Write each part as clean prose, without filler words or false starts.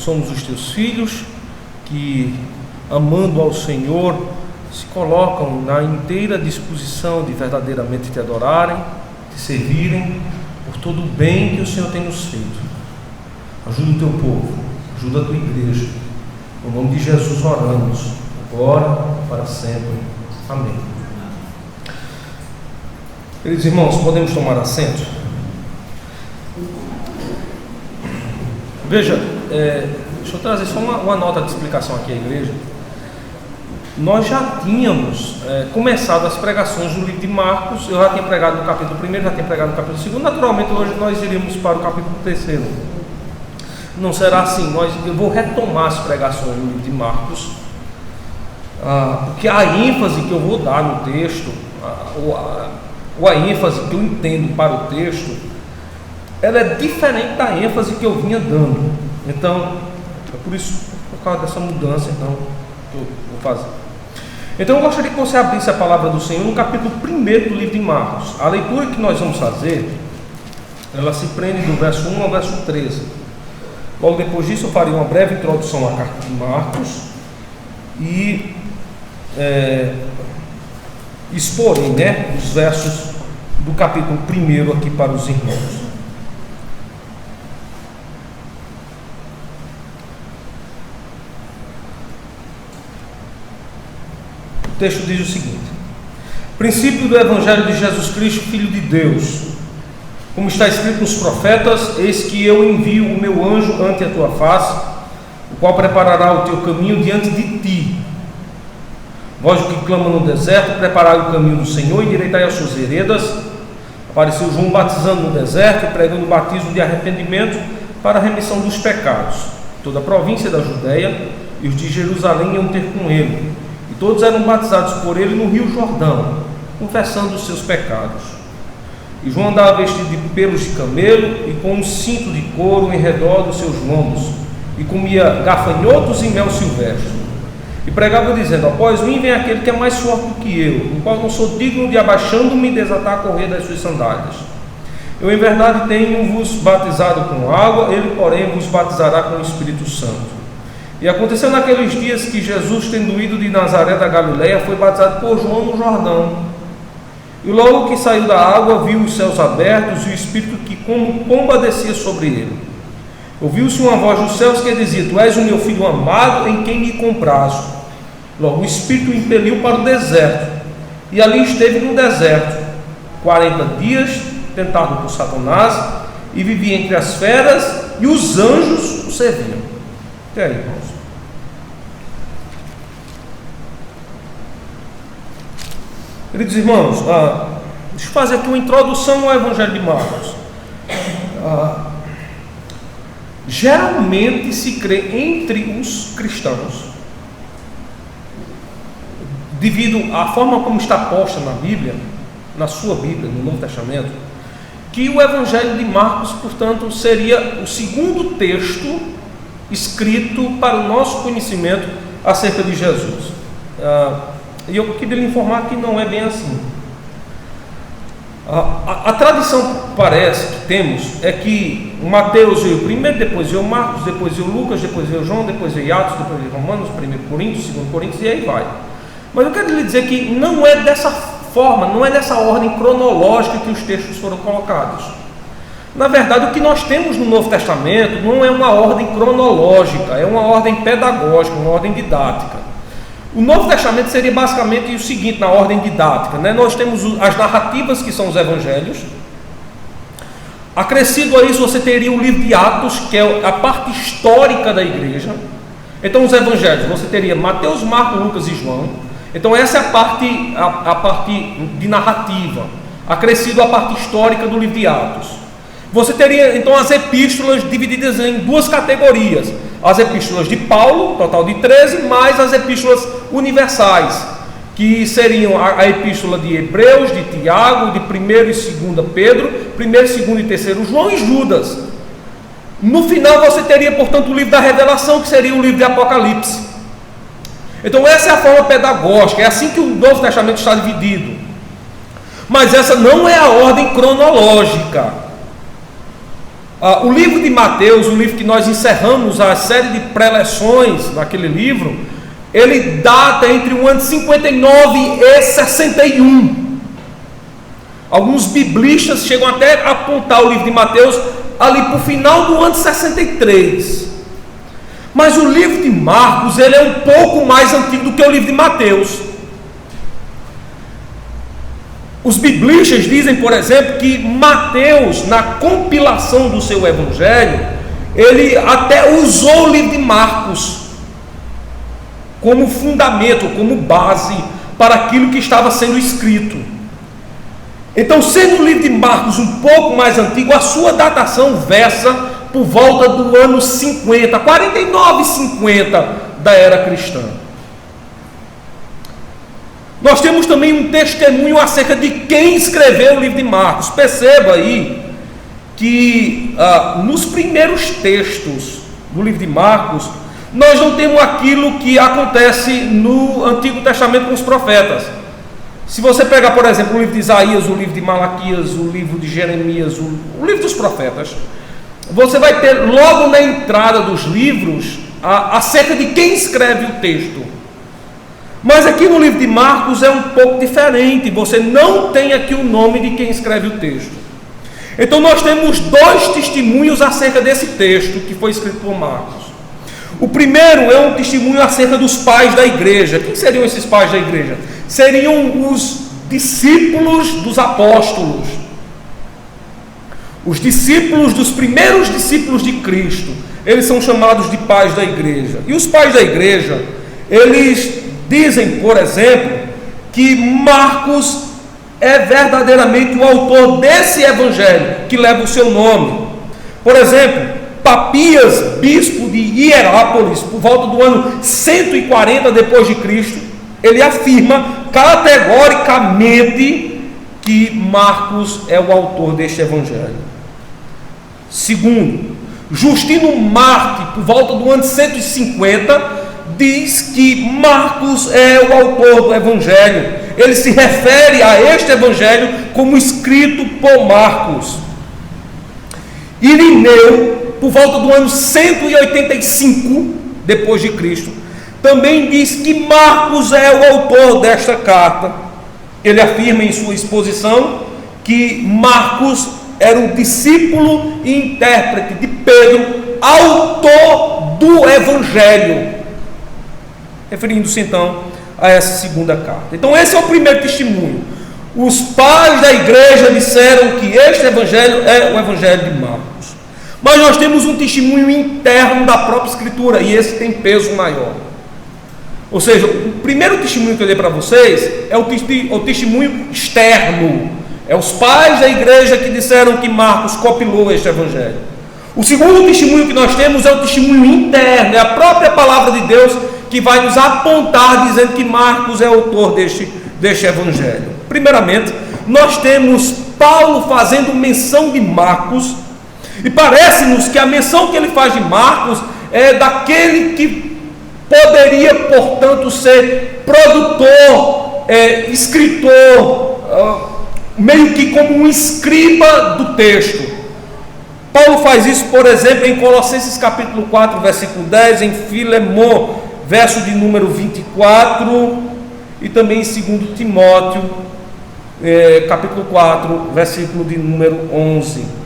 somos os teus filhos, que, amando ao Senhor, se colocam na inteira disposição de verdadeiramente te adorarem, te servirem, por todo o bem que o Senhor tem nos feito. Ajuda o teu povo, ajuda a tua igreja. No nome de Jesus oramos, agora, para sempre. Amém. Queridos irmãos, podemos tomar assento? Veja, deixa eu trazer só uma nota de explicação aqui à igreja. Nós já tínhamos começado as pregações do livro de Marcos. Eu já tinha pregado no capítulo 1, já tinha pregado no capítulo 2. Naturalmente, hoje nós iríamos para o capítulo 3. Não será assim. Eu vou retomar as pregações do livro de Marcos, porque a ênfase que eu vou dar no texto, ou a ênfase que eu entendo para o texto, ela é diferente da ênfase que eu vinha dando. Então, é por isso, por causa dessa mudança, então, que eu vou fazer. Então, eu gostaria que você abrisse a palavra do Senhor no capítulo 1 do livro de Marcos. A leitura que nós vamos fazer, ela se prende do verso 1 ao verso 13. Logo depois disso, eu farei uma breve introdução à carta de Marcos e exporei, os versos do capítulo 1 aqui para os irmãos. O texto diz o seguinte: princípio do Evangelho de Jesus Cristo, Filho de Deus. Como está escrito nos profetas: eis que eu envio o meu anjo ante a tua face, o qual preparará o teu caminho diante de ti. Vós que clama no deserto, preparai o caminho do Senhor, endireitai as suas veredas. Apareceu João batizando no deserto, pregando o batismo de arrependimento para a remissão dos pecados. Toda a província da Judéia e os de Jerusalém iam ter com ele. E todos eram batizados por ele no rio Jordão, confessando os seus pecados. E João andava vestido de pelos de camelo e com um cinto de couro em redor dos seus lombos, e comia gafanhotos e mel silvestre. E pregava dizendo: após mim vem aquele que é mais forte do que eu, no qual não sou digno de, abaixando-me, desatar a correia das suas sandálias. Eu em verdade tenho-vos batizado com água, ele porém vos batizará com o Espírito Santo. E aconteceu naqueles dias que Jesus, tendo ido de Nazaré da Galileia, foi batizado por João no Jordão. E logo que saiu da água, viu os céus abertos e o Espírito que como pomba descia sobre ele. Ouviu-se uma voz dos céus que dizia: tu és o meu filho amado, em quem me comprazo. Logo o Espírito o impeliu para o deserto, e ali esteve no deserto 40 dias, tentado por Satanás, e vivia entre as feras, e os anjos o serviam. E aí, irmãos? Queridos irmãos, deixa eu fazer aqui uma introdução ao Evangelho de Marcos. Geralmente se crê entre os cristãos, devido à forma como está posta na Bíblia, na sua Bíblia, no Novo Testamento, que o Evangelho de Marcos, portanto, seria o segundo texto escrito para o nosso conhecimento acerca de Jesus. E eu queria lhe informar que não é bem assim. A tradição parece que temos é que Mateus veio primeiro, depois veio Marcos, depois veio Lucas, depois veio João, depois veio Atos, depois veio Romanos, 1 Coríntios, 2 Coríntios, e aí vai. Mas eu quero lhe dizer que não é dessa forma, não é dessa ordem cronológica que os textos foram colocados. Na verdade, o que nós temos no Novo Testamento não é uma ordem cronológica, é uma ordem pedagógica, uma ordem didática. O Novo Testamento seria basicamente o seguinte, na ordem didática, Nós temos as narrativas, que são os evangelhos. Acrescido a isso, você teria o livro de Atos, que é a parte histórica da igreja. Então, os evangelhos, você teria Mateus, Marcos, Lucas e João. Então, essa é a parte de narrativa. Acrescido a parte histórica do livro de Atos. Você teria, então, as epístolas divididas em duas categorias. As epístolas de Paulo, total de 13, mais as epístolas universais, que seriam a epístola de Hebreus, de Tiago, de 1 e 2 Pedro, 1, 2 e 3 João e Judas. No final você teria, portanto, o livro da Revelação, que seria o livro de Apocalipse. Então essa é a forma pedagógica, é assim que o Novo Testamento está dividido. Mas essa não é a ordem cronológica. O livro de Mateus, o livro que nós encerramos a série de preleções naquele livro, ele data entre o ano 59 e 61. Alguns biblistas chegam até a apontar o livro de Mateus ali para o final do ano 63. Mas o livro de Marcos, ele é um pouco mais antigo do que o livro de Mateus. Os biblistas dizem, por exemplo, que Mateus, na compilação do seu evangelho, ele até usou o livro de Marcos como fundamento, como base para aquilo que estava sendo escrito. Então, sendo o livro de Marcos um pouco mais antigo, a sua datação versa por volta do ano 50, 49 e 50 da era cristã. Nós temos também um testemunho acerca de quem escreveu o livro de Marcos. Perceba aí que nos primeiros textos do livro de Marcos, nós não temos aquilo que acontece no Antigo Testamento com os profetas. Se você pegar, por exemplo, o livro de Isaías, o livro de Malaquias, o livro de Jeremias, o livro dos profetas, você vai ter logo na entrada dos livros acerca de quem escreve o texto. Mas aqui no livro de Marcos é um pouco diferente, você não tem aqui o nome de quem escreve o texto. Então nós temos dois testemunhos acerca desse texto que foi escrito por Marcos. O primeiro é um testemunho acerca dos pais da igreja. Quem seriam esses pais da igreja? Seriam os discípulos dos apóstolos, os discípulos dos primeiros discípulos de Cristo. Eles são chamados de pais da igreja. E os pais da igreja, eles dizem, por exemplo, que Marcos é verdadeiramente o autor desse evangelho que leva o seu nome. Por exemplo, Papias, bispo de Hierápolis, por volta do ano 140 depois de Cristo, ele afirma categoricamente que Marcos é o autor deste evangelho. Segundo, Justino Marte, por volta do ano 150, diz que Marcos é o autor do evangelho. Ele se refere a este evangelho como escrito por Marcos. Irineu, por volta do ano 185 depois de Cristo, também diz que Marcos é o autor desta carta. Ele afirma em sua exposição que Marcos era um discípulo e intérprete de Pedro, autor do evangelho, referindo-se então a essa segunda carta. Então esse é o primeiro testemunho. Os pais da igreja disseram que este evangelho é o evangelho de Marcos. Mas nós temos um testemunho interno da própria escritura, e esse tem peso maior. Ou seja, o primeiro testemunho que eu dei para vocês é o testemunho externo. É os pais da igreja que disseram que Marcos copilou este evangelho. O segundo testemunho que nós temos é o testemunho interno, é a própria palavra de Deus que vai nos apontar dizendo que Marcos é autor deste evangelho. Primeiramente, nós temos Paulo fazendo menção de Marcos, e parece-nos que a menção que ele faz de Marcos é daquele que poderia, portanto, ser produtor, escritor, meio que como um escriba do texto. Paulo faz isso, por exemplo, em Colossenses capítulo 4, versículo 10, em Filemon, verso de número 24, e também em 2 Timóteo, capítulo 4, versículo de número 11.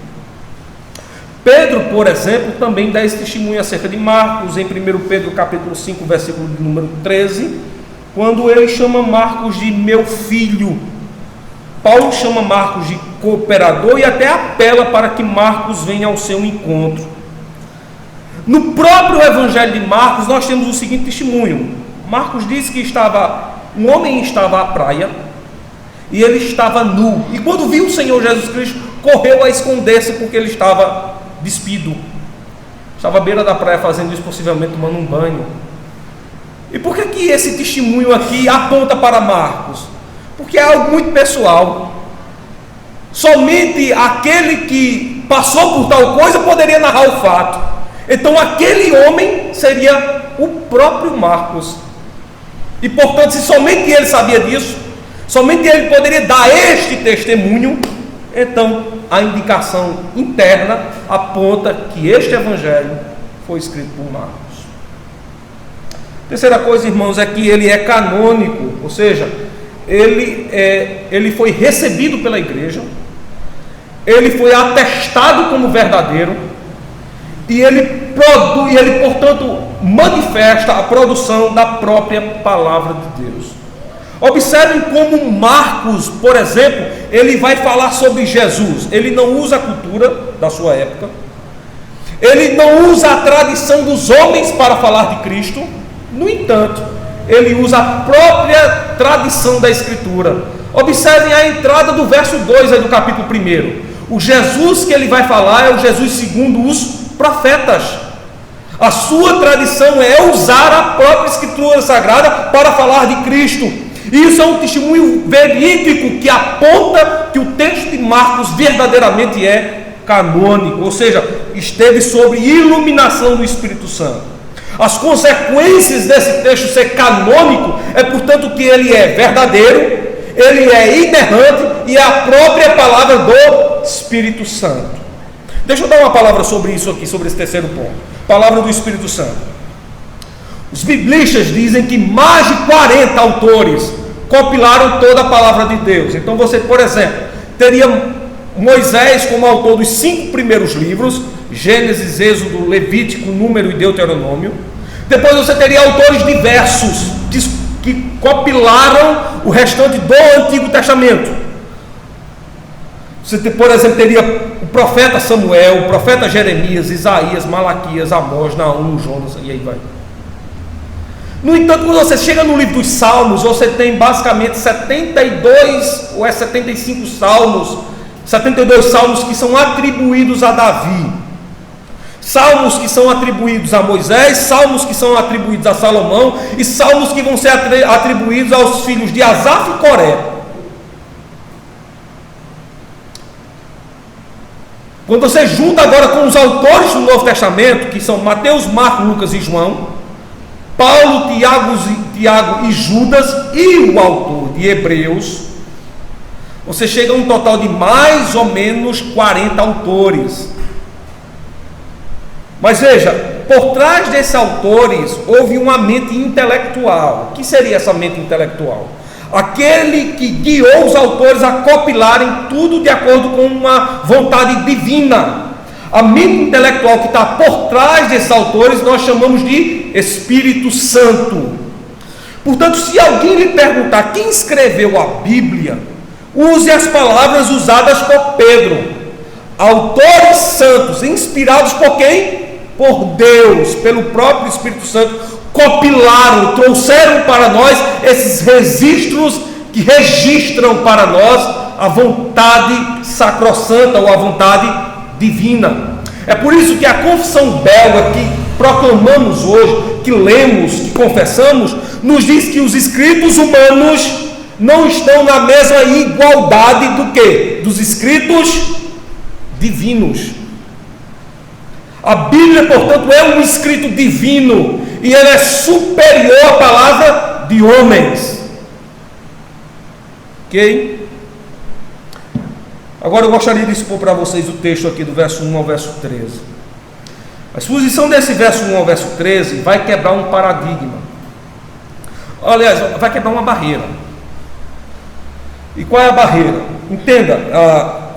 Pedro, por exemplo, também dá esse testemunho acerca de Marcos, em 1 Pedro capítulo 5, versículo de número 13, quando ele chama Marcos de meu filho. Paulo chama Marcos de cooperador e até apela para que Marcos venha ao seu encontro. No próprio evangelho de Marcos, nós temos o seguinte testemunho. Marcos diz que um homem estava à praia e ele estava nu. E quando viu o Senhor Jesus Cristo, correu a esconder-se porque ele estava despido. Estava à beira da praia fazendo isso, possivelmente tomando um banho. E por que esse testemunho aqui aponta para Marcos? Porque é algo muito pessoal. Somente aquele que passou por tal coisa poderia narrar o fato. Então aquele homem seria o próprio Marcos. E portanto, se somente ele sabia disso, somente ele poderia dar este testemunho, então a indicação interna aponta que este evangelho foi escrito por Marcos. Terceira coisa, irmãos, é que ele é canônico, ou seja, ele foi recebido pela igreja, ele foi atestado como verdadeiro, e ele, portanto, manifesta a produção da própria palavra de Deus. Observem como Marcos, por exemplo, ele vai falar sobre Jesus. Ele não usa a cultura da sua época, ele não usa a tradição dos homens para falar de Cristo. No entanto, ele usa a própria tradição da Escritura. Observem a entrada do verso 2 aí do capítulo 1. O Jesus que ele vai falar é o Jesus segundo os profetas. A sua tradição é usar a própria Escritura Sagrada para falar de Cristo. E isso é um testemunho verídico que aponta que o texto de Marcos verdadeiramente é canônico, ou seja, esteve sob iluminação do Espírito Santo. As consequências desse texto ser canônico é, portanto, que ele é verdadeiro, ele é inerrante e é a própria palavra do Espírito Santo. Deixa eu dar uma palavra sobre isso aqui, sobre esse terceiro ponto. Palavra do Espírito Santo. Os biblistas dizem que mais de 40 autores compilaram toda a palavra de Deus. Então você, por exemplo, teria Moisés como autor dos 5 primeiros livros, Gênesis, Êxodo, Levítico, Número e Deuteronômio. Depois você teria autores diversos que compilaram o restante do Antigo Testamento. Você, por exemplo, teria o profeta Samuel, o profeta Jeremias, Isaías, Malaquias, Amós, Naum, Jonas, e aí vai. No entanto, quando você chega no livro dos Salmos, você tem basicamente 72 ou 75 salmos, 72 salmos que são atribuídos a Davi, salmos que são atribuídos a Moisés, salmos que são atribuídos a Salomão e salmos que vão ser atribuídos aos filhos de Asaf e Coré. Quando você junta agora com os autores do Novo Testamento, que são Mateus, Marcos, Lucas e João, Paulo, Tiago e Judas e o autor de Hebreus, você chega a um total de mais ou menos 40 autores. Mas veja, por trás desses autores houve uma mente intelectual. O que seria essa mente intelectual? Aquele que guiou os autores a compilarem tudo de acordo com uma vontade divina. A mente intelectual que está por trás desses autores nós chamamos de Espírito Santo. Portanto, se alguém lhe perguntar quem escreveu a Bíblia, use as palavras usadas por Pedro. Autores santos, inspirados por quem? Por Deus, pelo próprio Espírito Santo, compilaram, trouxeram para nós esses registros que registram para nós a vontade sacrossanta ou a vontade divina. É por isso que a confissão belga que proclamamos hoje, que lemos, que confessamos, nos diz que os escritos humanos não estão na mesma igualdade do que? Dos escritos divinos. A Bíblia, portanto, é um escrito divino e ela é superior à palavra de homens. Ok? Agora eu gostaria de expor para vocês o texto aqui do verso 1 ao verso 13. A exposição desse verso 1 ao verso 13 vai quebrar um paradigma. Aliás, vai quebrar uma barreira. E qual é a barreira? Entenda,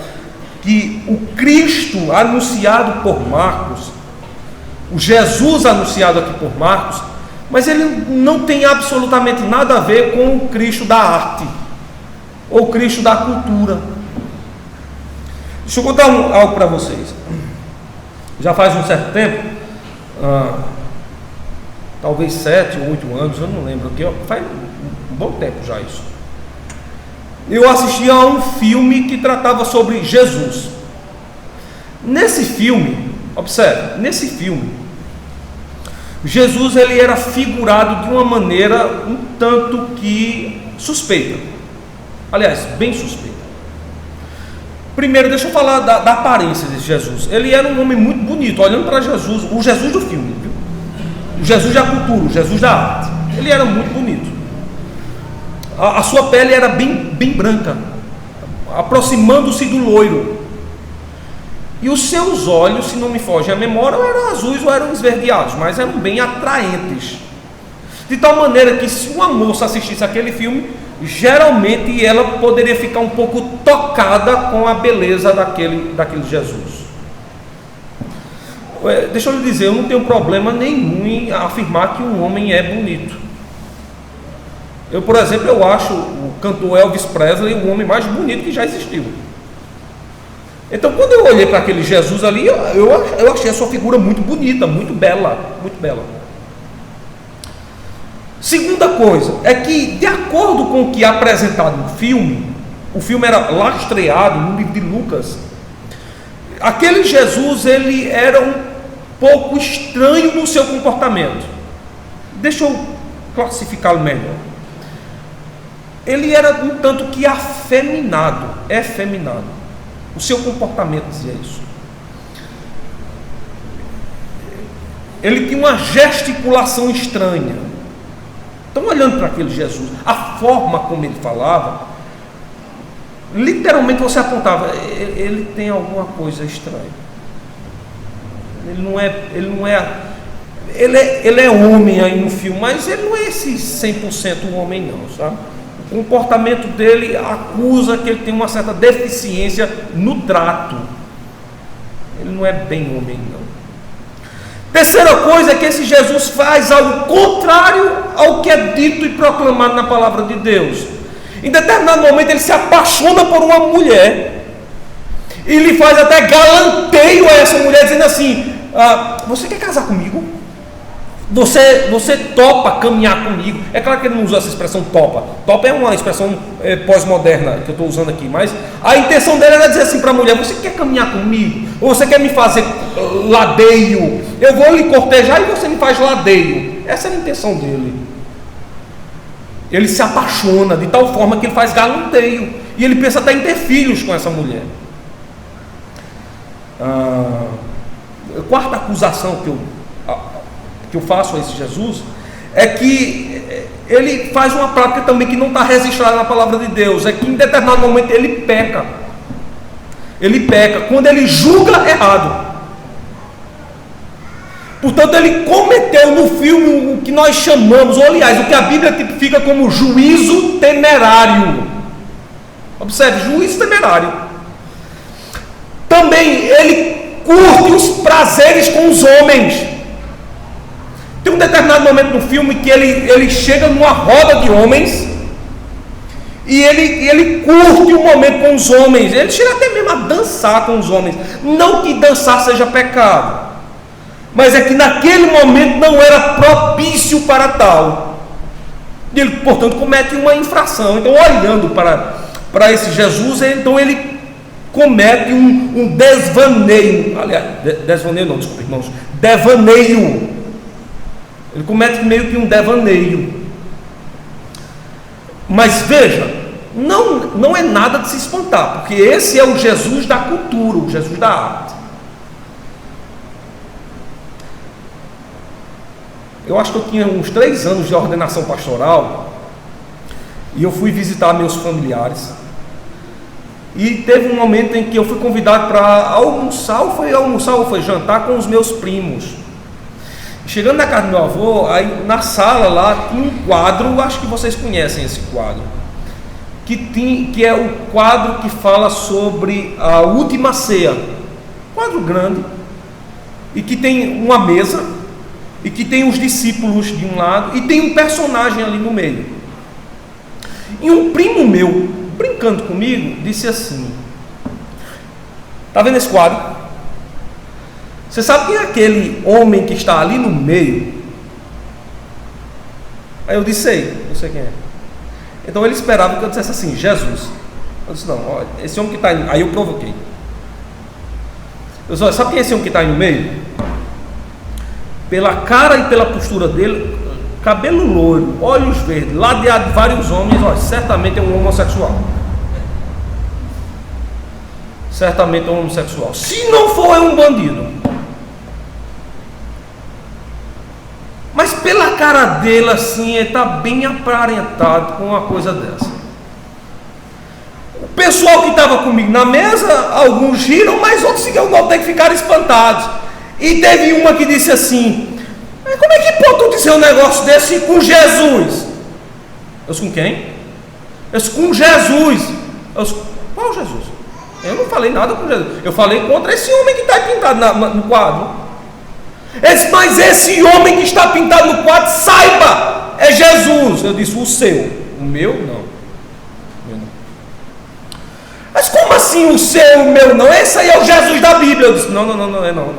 que o Cristo anunciado por Marcos, o Jesus anunciado aqui por Marcos, mas ele não tem absolutamente nada a ver com o Cristo da arte, ou o Cristo da cultura. Deixa eu contar algo para vocês. Já faz um certo tempo, talvez 7 ou 8 anos, eu não lembro, faz um bom tempo já isso. Eu assisti a um filme que tratava sobre Jesus. Nesse filme, observe, nesse filme, Jesus ele era figurado de uma maneira um tanto que suspeita. Aliás, bem suspeita. Primeiro, deixa eu falar da aparência de Jesus. Ele era um homem muito bonito, olhando para Jesus, o Jesus do filme, viu? O Jesus da cultura, o Jesus da arte. Ele era muito bonito. A sua pele era bem branca, aproximando-se do loiro. E os seus olhos, se não me foge a memória, ou eram azuis ou eram esverdeados, mas eram bem atraentes. De tal maneira que se uma moça assistisse aquele filme, geralmente ela poderia ficar um pouco tocada com a beleza daquele Jesus. Deixa eu lhe dizer, eu não tenho problema nenhum em afirmar que um homem é bonito. Eu, por exemplo, eu acho o cantor Elvis Presley o homem mais bonito que já existiu. Então, quando eu olhei para aquele Jesus ali, eu achei a sua figura muito bonita, muito bela, muito bela. Segunda coisa, é que, de acordo com o que é apresentado no filme, o filme era lastreado no livro de Lucas, aquele Jesus, ele era um pouco estranho no seu comportamento. Deixa eu classificá-lo melhor. Ele era um tanto que afeminado, efeminado. O seu comportamento dizia isso. Ele tinha uma gesticulação estranha. Então, olhando para aquele Jesus, a forma como ele falava, literalmente você apontava, ele tem alguma coisa estranha. Ele é homem aí no filme, mas ele não é esse 100% homem não, sabe? O comportamento dele acusa que ele tem uma certa deficiência no trato. Ele não é bem homem não. Terceira coisa é que esse Jesus faz algo contrário ao que é dito e proclamado na palavra de Deus. Em determinado momento ele se apaixona por uma mulher e lhe faz até galanteio a essa mulher, dizendo assim: você quer casar comigo? Você topa caminhar comigo? É claro que ele não usou essa expressão topa. Topa é uma expressão pós-moderna que eu estou usando aqui, mas a intenção dele era dizer assim para a mulher: você quer caminhar comigo? Ou você quer me fazer ladeio? Eu vou lhe cortejar e você me faz ladeio. Essa era a intenção dele. Ele se apaixona de tal forma que ele faz galanteio, e ele pensa até em ter filhos com essa mulher. A quarta acusação que eu faço a esse Jesus é que ele faz uma prática também que não está registrada na palavra de Deus. É que em determinado momento ele peca quando ele julga errado. Portanto, ele cometeu no filme o que nós chamamos, ou aliás, o que a Bíblia tipifica como juízo temerário. Observe, juízo temerário. Também ele curte os prazeres com os homens. Tem um determinado momento no filme que ele chega numa roda de homens e ele curte o momento com os homens. Ele chega até mesmo a dançar com os homens. Não que dançar seja pecado, mas é que naquele momento não era propício para tal. Ele, portanto, comete uma infração. Então, olhando para esse Jesus, então ele comete um desvaneio. Aliás, desvaneio não, desculpa, irmãos. Devaneio. Ele comete meio que um devaneio. Mas veja, não é nada de se espantar, porque esse é o Jesus da cultura, o Jesus da arte. Eu acho que eu tinha uns 3 anos de ordenação pastoral e eu fui visitar meus familiares. E teve um momento em que eu fui convidado para almoçar ou foi jantar com os meus primos. Chegando na casa do meu avô, aí na sala lá tinha um quadro, acho que vocês conhecem esse quadro, que é o quadro que fala sobre a última ceia. Quadro grande, e que tem uma mesa, e que tem os discípulos de um lado, e tem um personagem ali no meio. E um primo meu, brincando comigo, disse assim: tá vendo esse quadro? Você sabe quem é aquele homem que está ali no meio? Aí eu disse: sei, eu sei quem é. Então ele esperava que eu dissesse assim: Jesus. Eu disse: não, olha, esse homem que está aí. Aí eu provoquei. Eu disse: olha, sabe quem é esse homem que está aí no meio? Pela cara e pela postura dele, cabelo loiro, olhos verdes, ladeado de vários homens, olha, certamente é um homossexual. Certamente é um homossexual. Se não for, é um bandido. Mas pela cara dele assim, ele está bem aparentado com uma coisa dessa. pessoal que estava comigo na mesa, alguns riram, mas outros que eu notei que ficaram espantados. E teve uma que disse assim: mas como é que pode tu dizer um negócio desse com Jesus? Eu disse: com quem? Eu disse: com Jesus. Eu disse: qual Jesus? Eu não falei nada com Jesus. Eu falei contra esse homem que está pintado no quadro. Ele disse: mas esse homem que está pintado no quadro, saiba, é Jesus. Eu disse: o seu. O meu, não. Mas como assim o seu, o meu não? Esse aí é o Jesus da Bíblia. Eu disse: não, não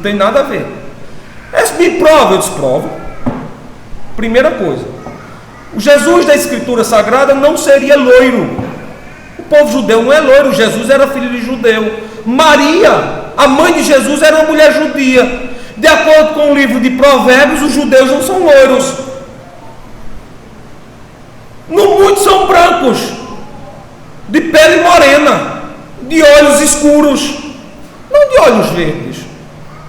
tem nada a ver. Esse me prova. Eu disse: provo. Primeira coisa, o Jesus da Escritura Sagrada não seria loiro. O povo judeu não é loiro. Jesus era filho de judeu. Maria, a mãe de Jesus, era uma mulher judia. De acordo com o livro de Provérbios, os judeus não são loiros. No muitos são brancos, de pele morena, de olhos escuros, não de olhos verdes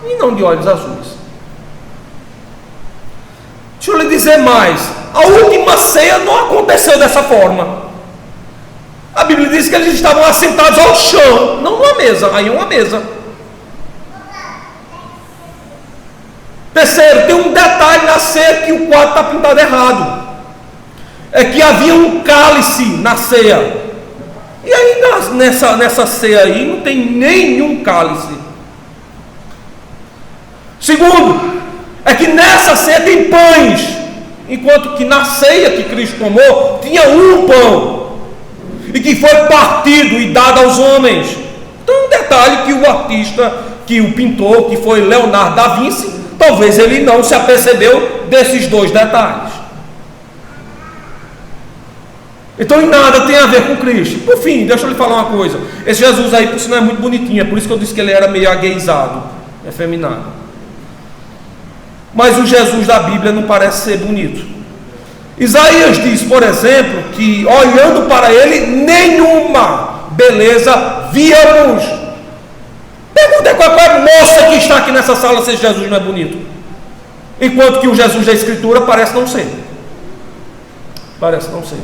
e não de olhos azuis. Deixa eu lhe dizer mais: a última ceia não aconteceu dessa forma. A Bíblia diz que eles estavam assentados ao chão, não numa mesa. Aí é uma mesa. Terceiro, tem um detalhe na ceia que o quadro está pintado errado. É que havia um cálice na ceia. E aí nessa ceia aí não tem nenhum cálice. Segundo, é que nessa ceia tem pães, enquanto que na ceia que Cristo tomou tinha um pão, e que foi partido e dado aos homens. Então um detalhe que o artista, que o pintor, que foi Leonardo da Vinci, talvez ele não se apercebeu desses dois detalhes. Então em nada tem a ver com Cristo. Por fim, deixa eu lhe falar uma coisa: esse Jesus aí, por sinal, é muito bonitinho. É por isso que eu disse que ele era meio agueizado, efeminado. Mas o Jesus da Bíblia não parece ser bonito. Isaías diz, por exemplo, que olhando para ele, nenhuma beleza víamos. Pergunta qualquer moça que está aqui nessa sala se Jesus não é bonito. Enquanto que o Jesus da Escritura parece não ser. Parece não ser.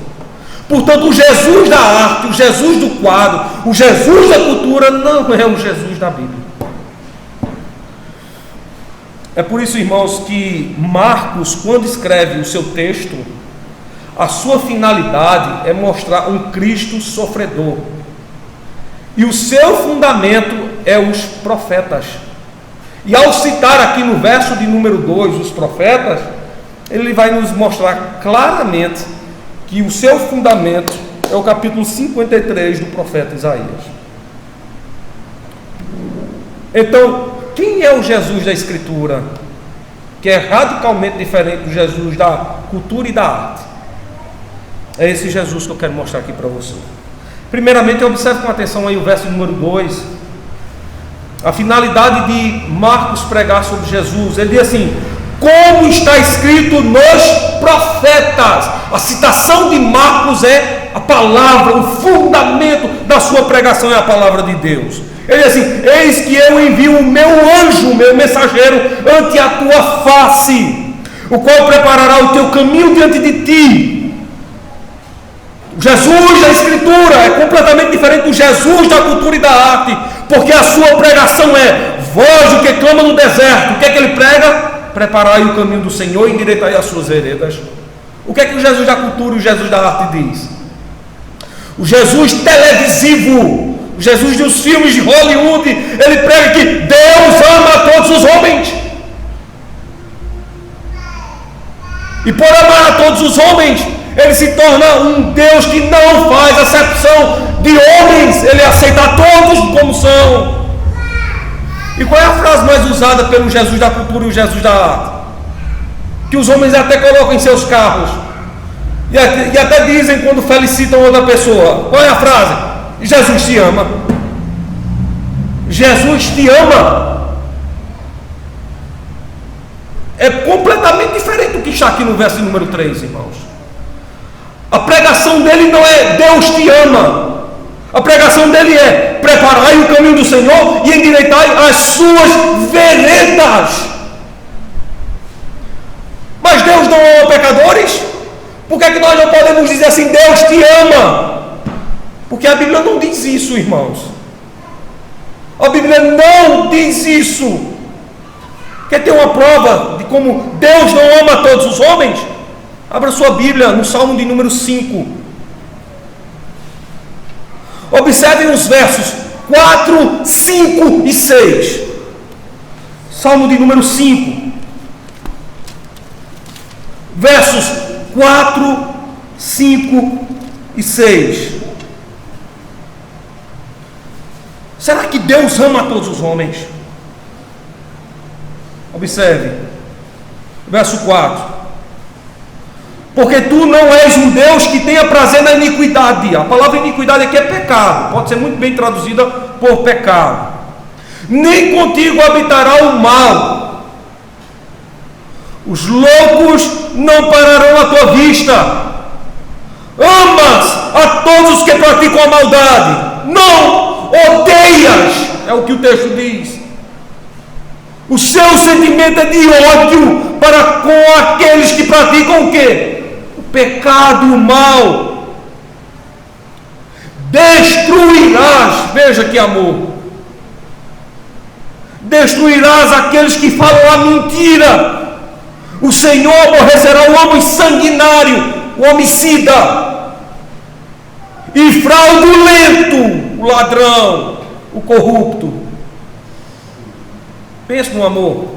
Portanto, o Jesus da arte, o Jesus do quadro, o Jesus da cultura não é o Jesus da Bíblia. É por isso, irmãos, que Marcos, quando escreve o seu texto, a sua finalidade é mostrar um Cristo sofredor. E o seu fundamento é os profetas. E ao citar aqui no verso de número 2 os profetas, ele vai nos mostrar claramente que o seu fundamento é o capítulo 53 do profeta Isaías. Então, quem é o Jesus da Escritura, que é radicalmente diferente do Jesus da cultura e da arte? É esse Jesus que eu quero mostrar aqui para você. Primeiramente, observe com atenção aí o verso número 2. A finalidade de Marcos pregar sobre Jesus. Ele diz assim: como está escrito nos profetas. A citação de Marcos é a palavra, o fundamento da sua pregação é a palavra de Deus. Ele diz assim: eis que eu envio o meu anjo, o meu mensageiro, ante a tua face, o qual preparará o teu caminho diante de ti. O Jesus da Escritura é completamente diferente do Jesus da cultura e da arte, porque a sua pregação é voz do que clama no deserto. O que é que ele prega? Preparai o caminho do Senhor e endireitai as suas veredas. O que é que o Jesus da cultura e o Jesus da arte diz? O Jesus televisivo, o Jesus dos filmes de Hollywood, ele prega que Deus ama a todos os homens. E por amar a todos os homens, ele se torna um Deus que não faz acepção de homens. Ele aceita a todos como são. E qual é a frase mais usada pelo Jesus da cultura e o Jesus da arte? Que os homens até colocam em seus carros. E até dizem quando felicitam outra pessoa. Qual é a frase? Jesus te ama. Jesus te ama. É completamente diferente do que está aqui no verso número 3, irmãos. A pregação dele não é Deus te ama. A pregação dele é: preparai o caminho do Senhor e endireitai as suas veredas. Mas Deus não ama pecadores? Por que é que nós não podemos dizer assim: Deus te ama? Porque a Bíblia não diz isso, irmãos. A Bíblia não diz isso. Quer ter uma prova de como Deus não ama todos os homens? Abra sua Bíblia no Salmo de número 5. Observem os versos 4, 5 e 6. Salmo de número 5. Versos 4, 5 e 6. Será que Deus ama todos os homens? Observe, verso 4: porque tu não és um Deus que tenha prazer na iniquidade. A palavra iniquidade aqui é pecado, pode ser muito bem traduzida por pecado. Nem contigo habitará o mal. Os loucos não pararão à tua vista. Amas a todos os que praticam a maldade, não odeias, é o que o texto diz. O seu sentimento é de ódio para com aqueles que praticam o quê? O pecado, o mal. Destruirás, veja que amor. Destruirás aqueles que falam a mentira. O Senhor aborrecerá o homem sanguinário, o homicida, e fraudulento, o ladrão, o corrupto. Pense no amor.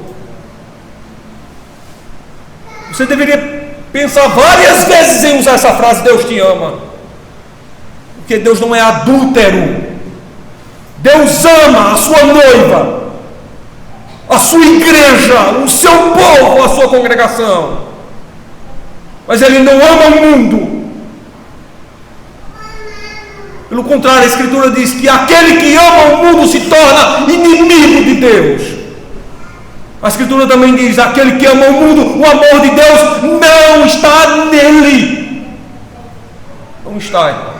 Você deveria pensar várias vezes em usar essa frase: Deus te ama. Porque Deus não é adúltero. Deus ama a sua noiva, a sua igreja, o seu povo, a sua congregação. Mas Ele não ama o mundo. Pelo contrário, a Escritura diz que aquele que ama o mundo se torna inimigo de Deus. A Escritura também diz: aquele que ama o mundo, o amor de Deus não está nele. Não está, irmãos.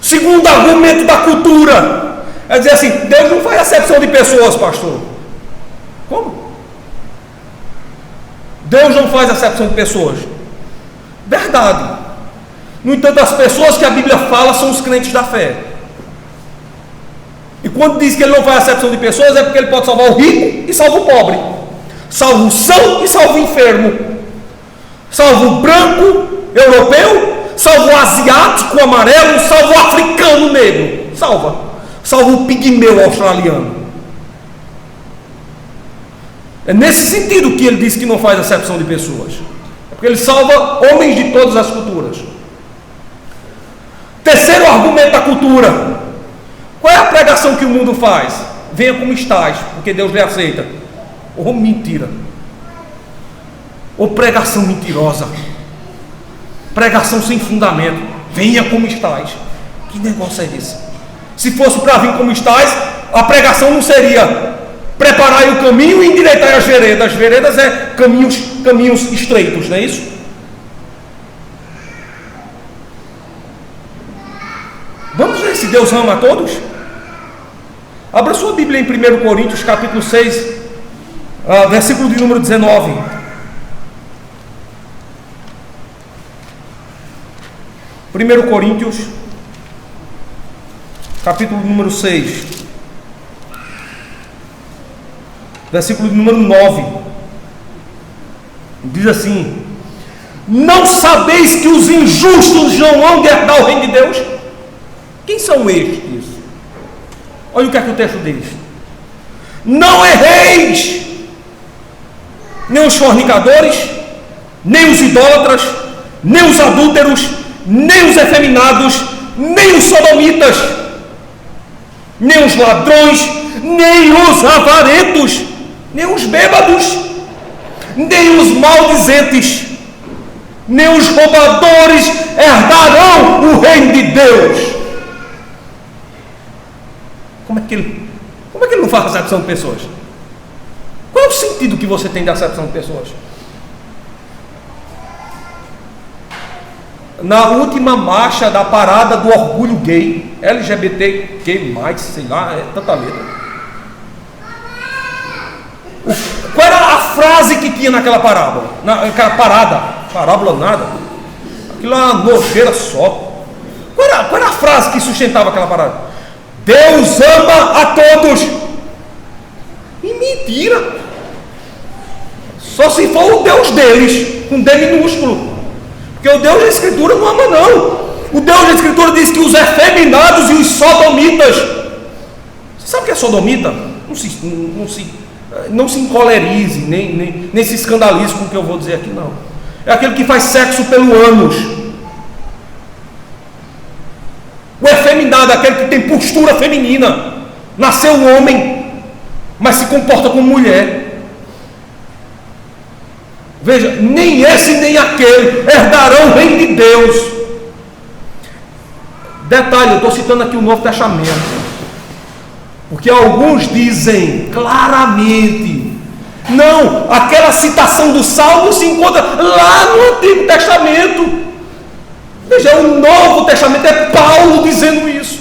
Segundo argumento da cultura, é dizer assim: Deus não faz acepção de pessoas, pastor. Como? Deus não faz acepção de pessoas. Verdade. No entanto, as pessoas que a Bíblia fala são os crentes da fé. E quando diz que Ele não faz acepção de pessoas, é porque Ele pode salvar o rico e salva o pobre, salva o são e salva o enfermo, salva o branco europeu, salva o asiático o amarelo, salva o africano negro, salva o pigmeu australiano. É nesse sentido que Ele diz que não faz acepção de pessoas. É porque Ele salva homens de todas as culturas. Terceiro argumento da cultura: qual é a pregação que o mundo faz? Venha como estás, porque Deus lhe aceita. Oh, mentira. Oh, pregação mentirosa. Pregação sem fundamento. Venha como estás. Que negócio é esse? Se fosse para vir como estás, a pregação não seria: preparai o caminho e endireitai as veredas. As veredas é caminhos estreitos, não é isso? Vamos ver se Deus ama a todos? Abra sua Bíblia em 1 Coríntios capítulo 6, versículo de número 19. 1 Coríntios capítulo número 6, versículo de número 9. Diz assim: não sabeis que os injustos não vão herdar o reino de Deus? Quem são estes? Olha o que é que o texto diz: não erreis, nem os fornicadores, nem os idólatras, nem os adúlteros, nem os efeminados, nem os sodomitas, nem os ladrões, nem os avarentos, nem os bêbados, nem os maldizentes, nem os roubadores herdarão o reino de Deus. Como é que ele não faz acepção de pessoas? Qual é o sentido que você tem de acepção de pessoas? Na última marcha da parada do orgulho gay, LGBTQ+, sei lá, é tanta letra. Qual era a frase que tinha naquela parábola? Naquela parábola nada. Aquilo é uma nojeira só. Qual era a frase que sustentava aquela parada? Deus ama a todos. E mentira. Só se for o Deus deles, com D minúsculo. Porque o Deus da Escritura não ama, não. O Deus da Escritura diz que os efeminados e os sodomitas. Você sabe o que é sodomita? Não se encolerize, nem se escandalize com o que eu vou dizer aqui, não. É aquele que faz sexo pelo ânus. O efeminado é aquele que tem postura feminina. Nasceu homem, mas se comporta como mulher. Veja, nem esse nem aquele herdarão o reino de Deus. Detalhe, eu estou citando aqui o Novo Testamento, porque alguns dizem claramente, não, aquela citação do Salmo se encontra lá no Antigo Testamento. Veja, o Novo Testamento é Paulo dizendo isso.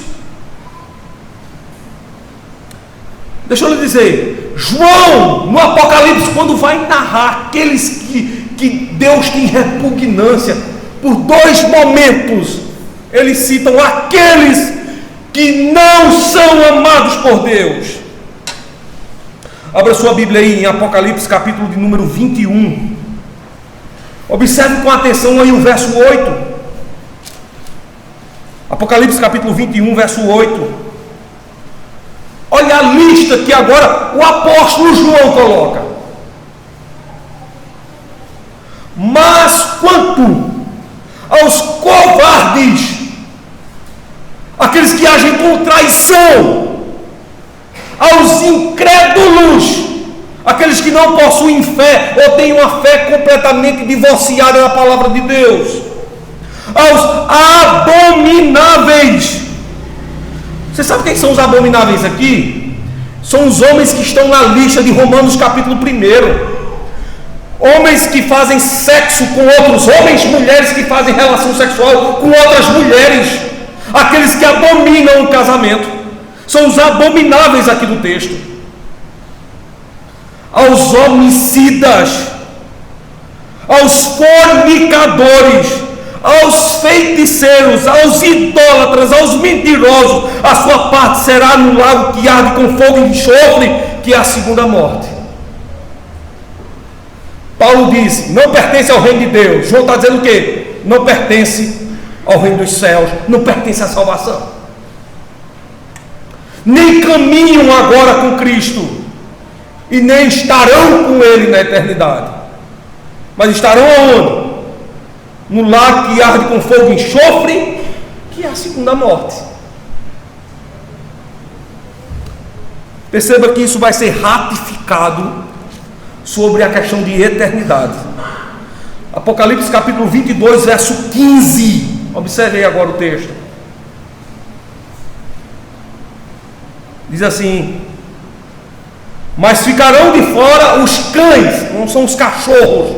Deixa eu lhe dizer, João, no Apocalipse, quando vai narrar aqueles que Deus tem repugnância, por 2 momentos, eles citam aqueles que não são amados por Deus. Abra sua Bíblia aí em Apocalipse, capítulo de número 21. Observe com atenção aí o verso 8. Apocalipse, capítulo 21, verso 8. Olha a lista que agora o apóstolo João coloca. Mas quanto aos covardes, aqueles que agem com traição, aos incrédulos, aqueles que não possuem fé ou têm uma fé completamente divorciada da palavra de Deus, aos abomináveis. Você sabe quem são os abomináveis aqui? São os homens que estão na lista de Romanos capítulo 1. Homens que fazem sexo com outros homens, mulheres que fazem relação sexual com outras mulheres. Aqueles que abominam o casamento. São os abomináveis aqui do texto. Aos homicidas, aos fornicadores, aos feiticeiros, aos idólatras, aos mentirosos, a sua parte será no lago que arde com fogo e enxofre, que é a segunda morte. Paulo diz, não pertence ao reino de Deus. João está dizendo o quê? Não pertence ao reino dos céus, não pertence à salvação. Nem caminham agora com Cristo, e nem estarão com Ele na eternidade. Mas estarão aonde? No lago que arde com fogo e enxofre, que é a segunda morte. Perceba que isso vai ser ratificado sobre a questão de eternidade. Apocalipse capítulo 22, verso 15. Observe aí agora o texto. Diz assim: mas ficarão de fora os cães, não são os cachorros,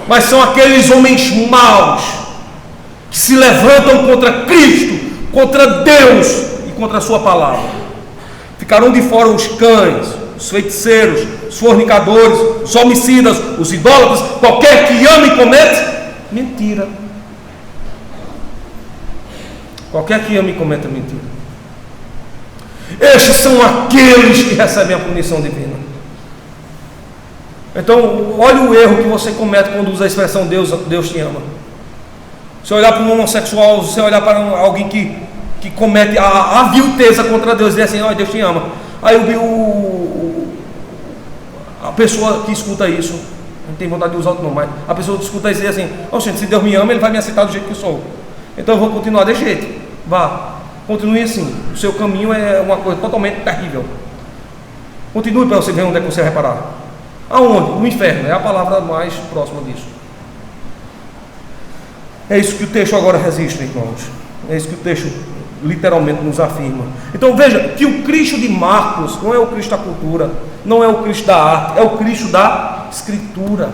mas são aqueles homens maus que se levantam contra Cristo, contra Deus e contra a sua palavra. Ficarão de fora os cães, os feiticeiros, os fornicadores, os homicidas, os idólatras, qualquer que ame e comete mentira. Qualquer que ame e cometa mentira. Estes são aqueles que recebem a punição divina. Então, olha o erro que você comete quando usa a expressão Deus te ama. Você olhar para um homossexual, você olhar para alguém que comete a vilteza contra Deus e dizer assim, Deus te ama. Aí a pessoa que escuta isso, não tem vontade de usar outro nome, mas a pessoa que escuta isso e diz assim, gente, se Deus me ama, Ele vai me aceitar do jeito que eu sou. Então eu vou continuar desse jeito. Vá, continue assim. O seu caminho é uma coisa totalmente terrível. Continue para você ver onde é que você vai parar. Aonde? No inferno, é a palavra mais próxima disso. É isso que o texto agora registra, irmãos. É isso que o texto literalmente nos afirma. Então veja que o Cristo de Marcos não é o Cristo da cultura, não é o Cristo da arte, é o Cristo da Escritura.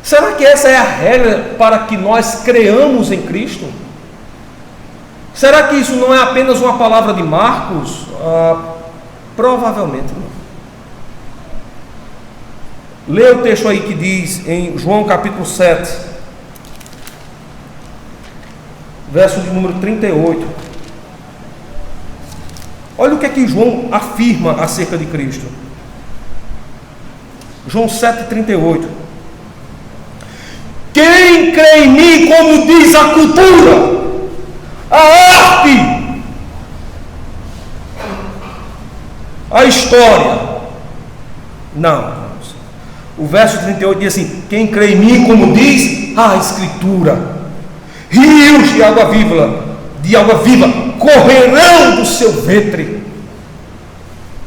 Será que essa é a regra para que nós creamos em Cristo? Será que isso não é apenas uma palavra de Marcos? Provavelmente não. Leia o texto aí que diz em João capítulo 7. verso de número 38. Olha o que é que João afirma acerca de Cristo. João 7,38. Quem crê em mim, como diz a cultura, a arte, a história. Não. O verso 38 diz assim: quem crê em mim, como diz a Escritura, rios de água viva correrão do seu ventre.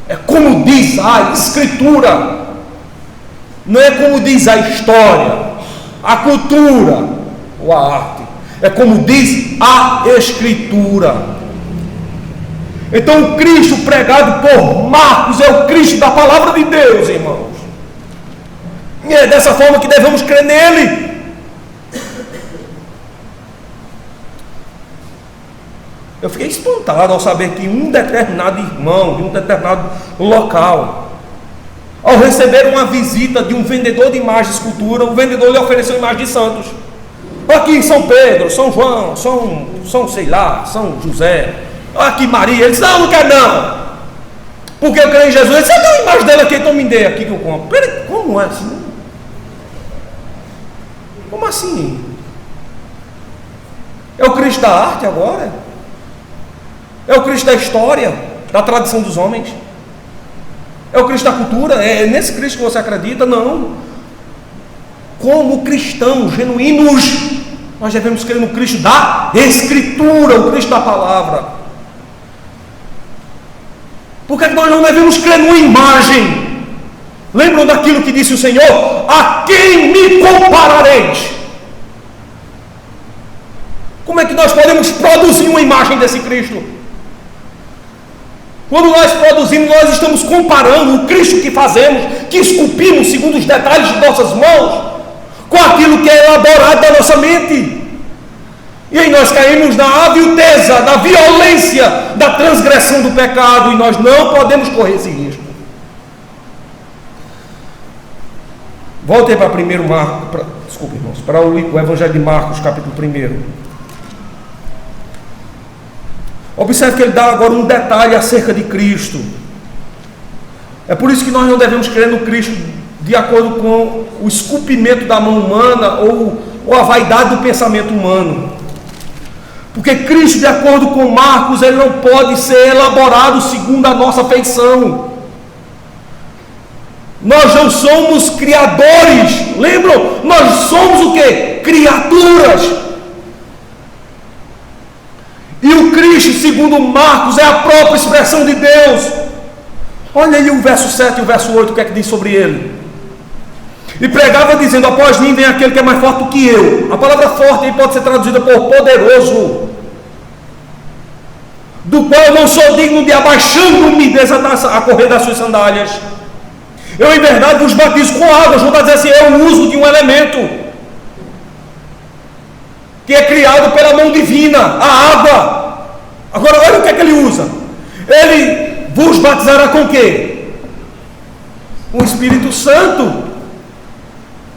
É como diz a Escritura, não é como diz a história, a cultura ou a arte. É como diz a Escritura. Então o Cristo pregado por Marcos é o Cristo da palavra de Deus, irmãos. E é dessa forma que devemos crer nele. Eu fiquei espantado ao saber que um determinado irmão de um determinado local, ao receber uma visita de um vendedor de imagens de escultura, o vendedor lhe ofereceu imagens de santos. Aqui São Pedro, São João, São sei lá, São José, aqui Maria. Ele disse: não quero não, porque eu creio em Jesus. Ele disse: tem uma imagem dela aqui, então me dê aqui que eu compro. Peraí, como é assim? Como assim? É o Cristo da arte agora? É o Cristo da história, da tradição dos homens? É o Cristo da cultura? É nesse Cristo que você acredita? Não. Como cristãos genuínos, nós devemos crer no Cristo da Escritura, o Cristo da palavra. Por que nós não devemos crer numa imagem? Lembram daquilo que disse o Senhor? A quem me comparareis? Como é que nós podemos produzir uma imagem desse Cristo? Quando nós produzimos, nós estamos comparando o Cristo que fazemos, que esculpimos segundo os detalhes de nossas mãos, com aquilo que é elaborado da nossa mente. E aí nós caímos na avilteza, na violência da transgressão do pecado, e nós não podemos correr esse risco. Volte para para o Evangelho de Marcos, capítulo 1. Observe que ele dá agora um detalhe acerca de Cristo. É por isso que nós não devemos crer no Cristo de acordo com o esculpimento da mão humana ou a vaidade do pensamento humano. Porque Cristo, de acordo com Marcos, ele não pode ser elaborado segundo a nossa feição. Nós não somos criadores. Lembram? Nós somos o quê? Criaturas. E o Cristo, segundo Marcos, é a própria expressão de Deus. Olha aí o verso 7 e o verso 8, o que é que diz sobre ele. E pregava dizendo: após mim vem aquele que é mais forte do que eu. A palavra forte aí pode ser traduzida por poderoso, do qual eu não sou digno de, abaixando-me, desatar a correr das suas sandálias. Eu em verdade vos batizo com água. João está dizendo assim: é o uso de um elemento que é criado pela mão divina, a água. Agora olha o que é que ele usa. Ele vos batizará com o quê? Com o Espírito Santo.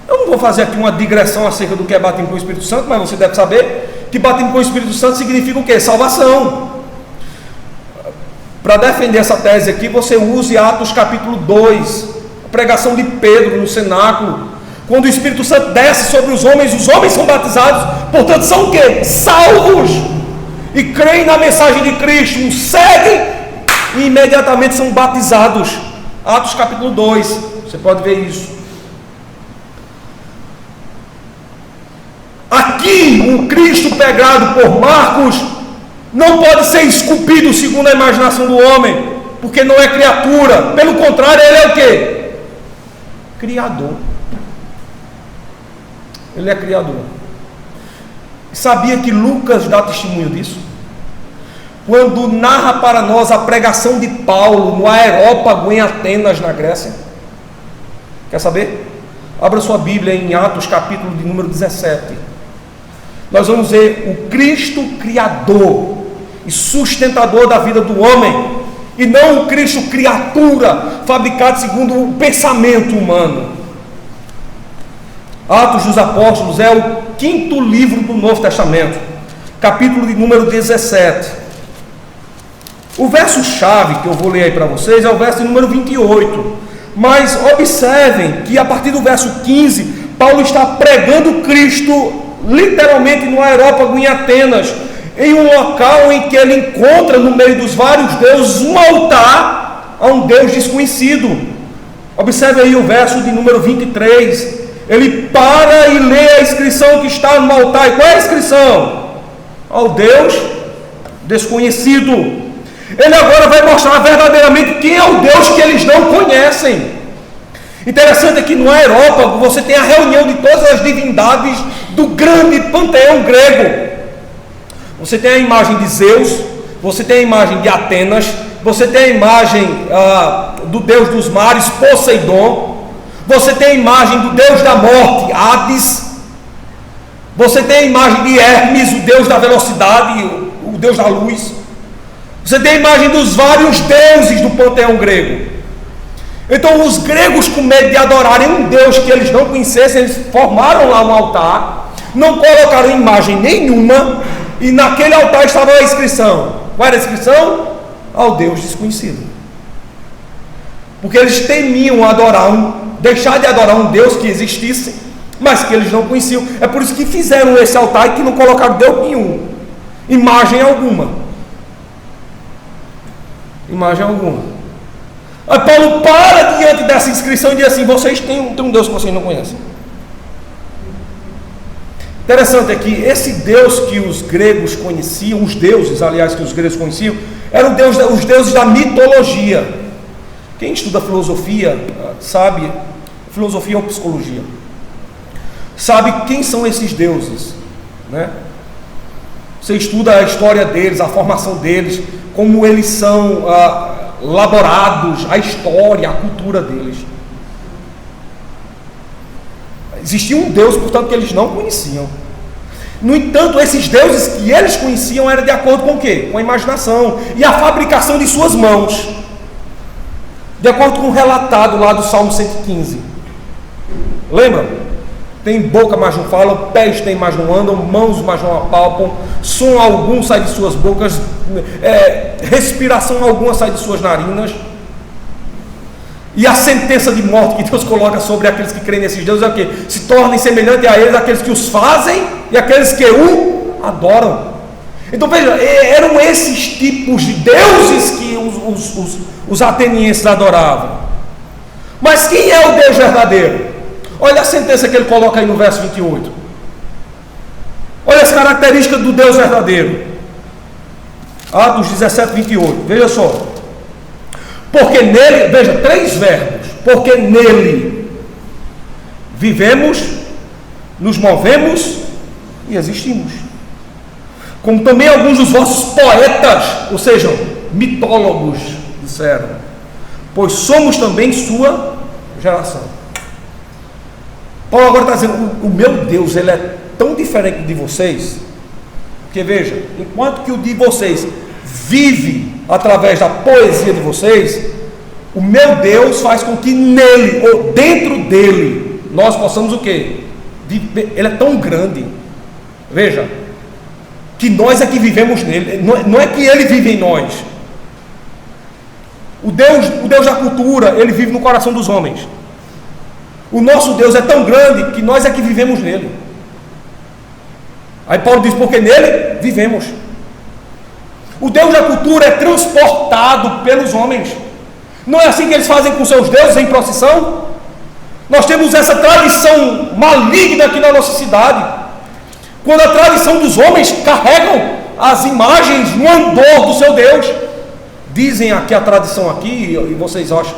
Eu não vou fazer aqui uma digressão acerca do que é batismo com o Espírito Santo, mas você deve saber que batismo com o Espírito Santo significa o quê? Salvação. Para defender essa tese aqui, você use Atos capítulo 2, a pregação de Pedro no cenáculo. Quando o Espírito Santo desce sobre os homens são batizados, portanto são o quê? Salvos, e creem na mensagem de Cristo, o seguem e imediatamente são batizados. Atos capítulo 2, você pode ver isso. Aqui o Cristo pregado por Marcos não pode ser esculpido segundo a imaginação do homem, porque não é criatura, pelo contrário, ele é o quê? Criador. Ele é criador. Sabia que Lucas dá testemunho disso? Quando narra para nós a pregação de Paulo no Areópago em Atenas, na Grécia. Quer saber? Abra sua Bíblia em Atos capítulo de número 17. Nós vamos ver o Cristo criador e sustentador da vida do homem, e não o Cristo criatura fabricado segundo o pensamento humano. Atos dos Apóstolos é o 5º livro do Novo Testamento. capítulo de número 17. O verso-chave que eu vou ler aí para vocês é o verso de número 28. Mas observem que a partir do verso 15, Paulo está pregando Cristo literalmente no aerópago em Atenas, em um local em que ele encontra no meio dos vários deuses um altar a um Deus desconhecido. Observe aí o verso de número 23. Ele para e lê a inscrição que está no altar. E qual é a inscrição? Ao Deus desconhecido. Ele agora vai mostrar verdadeiramente quem é o Deus que eles não conhecem. Interessante é que no aerópago você tem a reunião de todas as divindades do grande panteão grego. Você tem a imagem de Zeus, você tem a imagem de Atenas, você tem a imagem do deus dos mares, Poseidon, você tem a imagem do deus da morte, Hades, você tem a imagem de Hermes, o deus da velocidade, o deus da luz, você tem a imagem dos vários deuses do panteão grego. Então os gregos, com medo de adorarem um Deus que eles não conhecessem, eles formaram lá um altar, não colocaram imagem nenhuma, e naquele altar estava a inscrição. Qual era a inscrição? Ao Deus desconhecido. Porque eles temiam deixar de adorar um Deus que existisse, mas que eles não conheciam. É por isso que fizeram esse altar e que não colocaram Deus nenhum, imagem alguma. Imagem alguma. Aí Paulo para diante dessa inscrição e diz assim: vocês têm um Deus que vocês não conhecem. Interessante é que esse Deus que os gregos conheciam, os deuses, aliás, que os gregos conheciam, eram os deuses da mitologia. Quem estuda filosofia sabe, filosofia ou psicologia, sabe quem são esses deuses, né? Você estuda a história deles, a formação deles, como eles são elaborados, a história, a cultura deles. Existia um Deus, portanto, que eles não conheciam. No entanto, esses deuses que eles conheciam eram de acordo com o quê? Com a imaginação e a fabricação de suas mãos. De acordo com o relatado lá do Salmo 115. Lembra? Tem boca, mas não falam, pés tem, mas não andam, mãos, mas não apalpam, som algum sai de suas bocas, respiração alguma sai de suas narinas. E a sentença de morte que Deus coloca sobre aqueles que creem nesses deuses é o quê? Se tornem semelhantes a eles, aqueles que os fazem e aqueles que o adoram. Então veja, eram esses tipos de deuses que os atenienses adoravam. Mas quem é o Deus verdadeiro? Olha a sentença que ele coloca aí no verso 28. Olha as características do Deus verdadeiro. Atos 17, 28. Veja só. Porque nele, veja, 3 verbos. Porque nele vivemos, nos movemos e existimos. Como também alguns dos vossos poetas, ou seja, mitólogos, disseram. Pois somos também sua geração. Paulo agora está dizendo, o meu Deus, ele é tão diferente de vocês, porque veja, enquanto que o de vocês vive através da poesia de vocês, o meu Deus faz com que nele, ou dentro dele, nós possamos o quê? Ele é tão grande, veja, que nós é que vivemos nele, não é que ele vive em nós. O Deus da cultura, ele vive no coração dos homens. O nosso Deus é tão grande que nós é que vivemos nele. Aí Paulo diz, porque nele vivemos. O Deus da cultura é transportado pelos homens. Não é assim que eles fazem com seus deuses em procissão? Nós temos essa tradição maligna aqui na nossa cidade. Quando a tradição dos homens carregam as imagens no andor do seu Deus. Dizem aqui a tradição aqui, e vocês acham,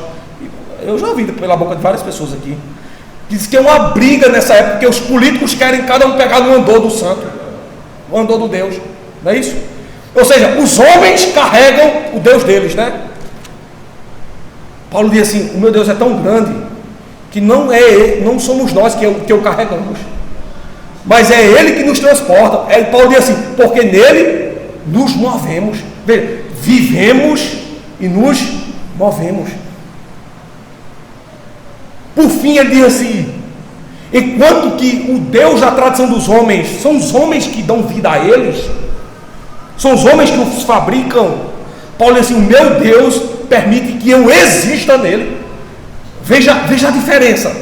eu já ouvi pela boca de várias pessoas aqui, diz que é uma briga nessa época, porque os políticos querem cada um pegar no andor do santo, no andor do Deus, não é isso? Ou seja, os homens carregam o Deus deles, né? Paulo diz assim, o meu Deus é tão grande, que não somos nós que o carregamos, mas é Ele que nos transporta. Paulo diz assim, porque nele nos movemos. Veja, vivemos e nos movemos. Por fim ele diz assim, enquanto que o Deus da tradição dos homens, são os homens que dão vida a eles, São os homens que os fabricam. Paulo diz assim: o meu Deus permite que eu exista nele. Veja a diferença.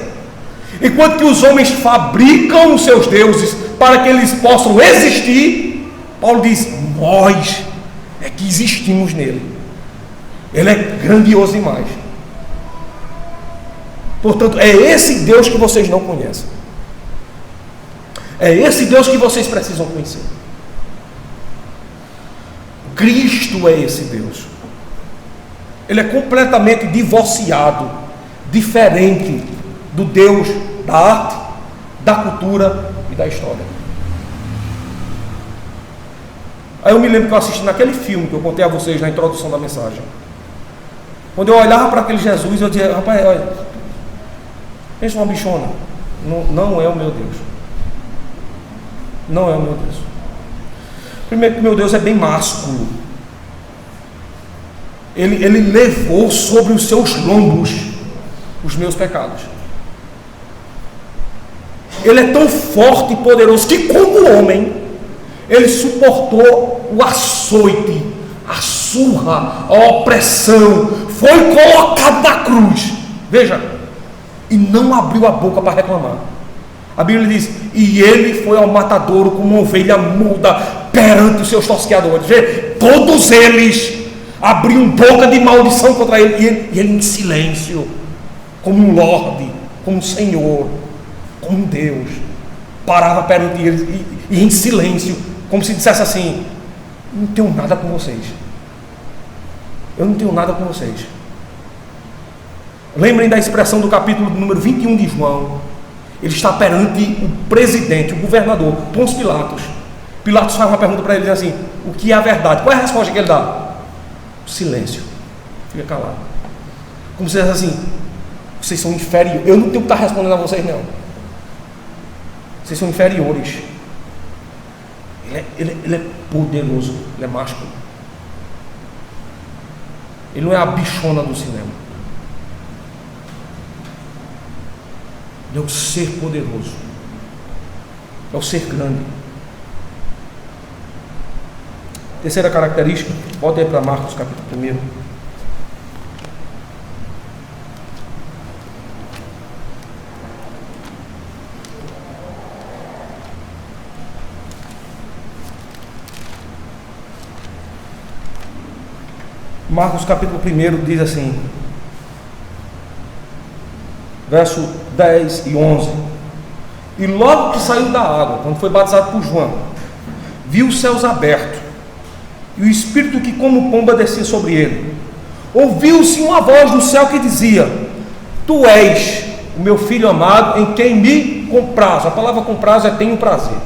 Enquanto que os homens fabricam os seus deuses para que eles possam existir, Paulo diz: nós é que existimos nele. Ele é grandioso demais. Portanto, é esse Deus que vocês não conhecem. É esse Deus que vocês precisam conhecer. Cristo é esse Deus. Ele é completamente divorciado, diferente do Deus da arte, da cultura e da história. Aí eu me lembro que eu assisti naquele filme que eu contei a vocês na introdução da mensagem. Quando eu olhava para aquele Jesus, eu dizia: rapaz, olha, pensa uma bichona. Não é o meu Deus. Não é o meu Deus. Primeiro que o meu Deus é bem másculo. Ele levou sobre os seus lombos os meus pecados. Ele é tão forte e poderoso que, como homem, ele suportou o açoite, a surra, a opressão, foi colocado na cruz. Veja, e não abriu a boca para reclamar. A Bíblia diz: e ele foi ao matadouro como uma ovelha muda perante os seus tosqueadores. Todos eles abriam boca de maldição contra ele, e ele em silêncio, como um lorde, como um senhor, como um Deus, parava perante eles e em silêncio, como se dissesse assim: não tenho nada com vocês. Eu não tenho nada com vocês. Lembrem da expressão do capítulo número 21 de João. Ele está perante o presidente, o governador, Pôncio Pilatos. Pilatos faz uma pergunta para ele, diz assim: o que é a verdade? Qual é a resposta que ele dá? Silêncio. Fica calado. Como se dissesse assim: vocês são inferiores. Eu não tenho que estar respondendo a vocês, não. Vocês são inferiores. Ele é poderoso. Ele é másculo. Ele não é a bichona do cinema. Ele é o ser poderoso. É o ser grande. Terceira característica. Volta aí para Marcos capítulo 1. Marcos capítulo 1 diz assim, verso 10 e 11: e logo que saiu da água, quando foi batizado por João, viu os céus abertos, e o Espírito que como pomba descia sobre ele. Ouviu-se uma voz do céu que dizia: tu és o meu filho amado, em quem me comprazo. A palavra comprazo é tenho prazer.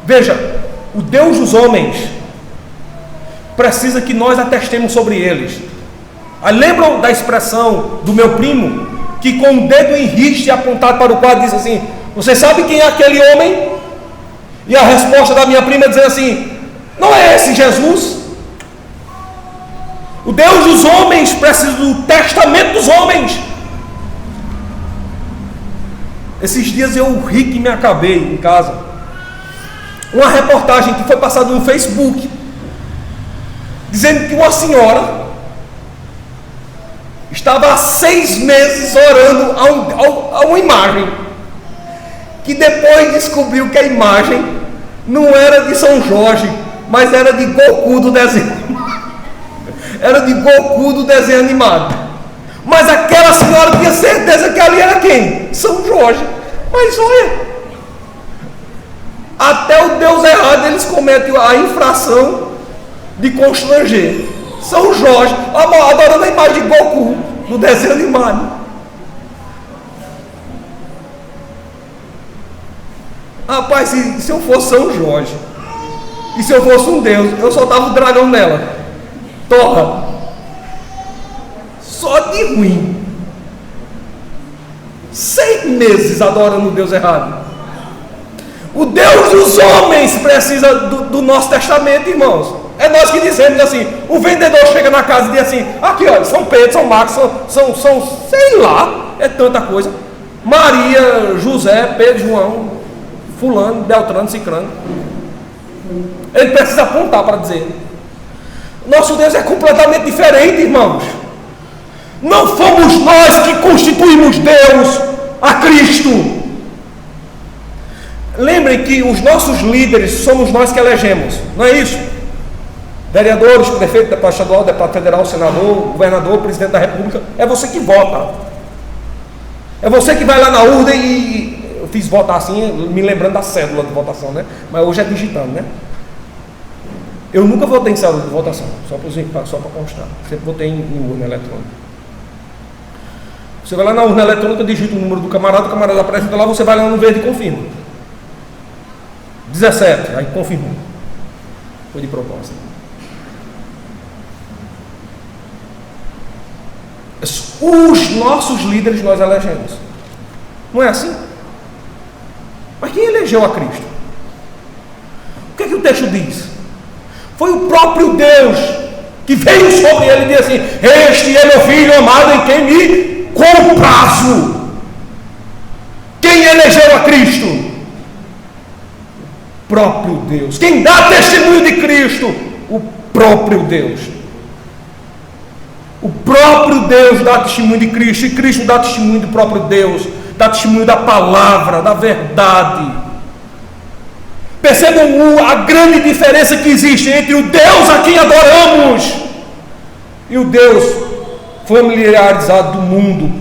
Veja, o Deus dos homens precisa que nós atestemos sobre eles. Aí lembram da expressão do meu primo, que com o dedo em riste apontado para o quadro disse assim: você sabe quem é aquele homem? E a resposta da minha prima é dizer assim: não é esse Jesus? O Deus dos homens precisa do testamento dos homens. Esses dias eu ri que me acabei em casa. Uma reportagem que foi passada no Facebook, dizendo que uma senhora estava há 6 meses orando a uma imagem, que depois descobriu que a imagem não era de São Jorge, mas era de Goku do desenho. Era de Goku do desenho animado. Mas aquela senhora tinha certeza que ali era quem? São Jorge. Mas olha, até o Deus errado eles cometem a infração de constranger. São Jorge, adorando a imagem de Goku no desenho animado. Rapaz, se eu fosse São Jorge, e se eu fosse um Deus, eu soltava o dragão nela. Torra. Só de ruim. 6 meses adorando o Deus errado. O Deus dos homens precisa do nosso testamento, irmãos. É nós que dizemos assim. O vendedor chega na casa e diz assim: aqui olha, São Pedro, São Marcos, são sei lá, é tanta coisa. Maria, José, Pedro, João, fulano, Beltrano, Cicrano. Ele precisa apontar para dizer. Nosso Deus é completamente diferente, irmãos. Não fomos nós que constituímos Deus a Cristo. Lembrem que os nossos líderes somos nós que elegemos, não é isso? Vereadores, prefeito, deputado estadual, deputado federal, senador, governador, presidente da república, é você que vota. É você que vai lá na urna e eu fiz votar assim, me lembrando da cédula de votação, né? Mas hoje é digitando, né? Eu nunca votei em cédula de votação, só para constar. Sempre votei em urna eletrônica. Você vai lá na urna eletrônica, digita o número do camarada, o camarada apresenta lá, você vai lá no verde e confirma. 17, aí confirmou. Foi de propósito. Os nossos líderes nós elegemos. Não é assim? Mas quem elegeu a Cristo? O que é que o texto diz? Foi o próprio Deus que veio sobre ele e disse assim: este é meu filho amado em quem me comprazo. Quem elegeu a Cristo? O próprio Deus. Quem dá testemunho de Cristo? O próprio Deus. O próprio Deus dá testemunho de Cristo, e Cristo dá testemunho do próprio Deus, dá testemunho da palavra, da verdade. Percebam a grande diferença que existe entre o Deus a quem adoramos e o Deus familiarizado do mundo,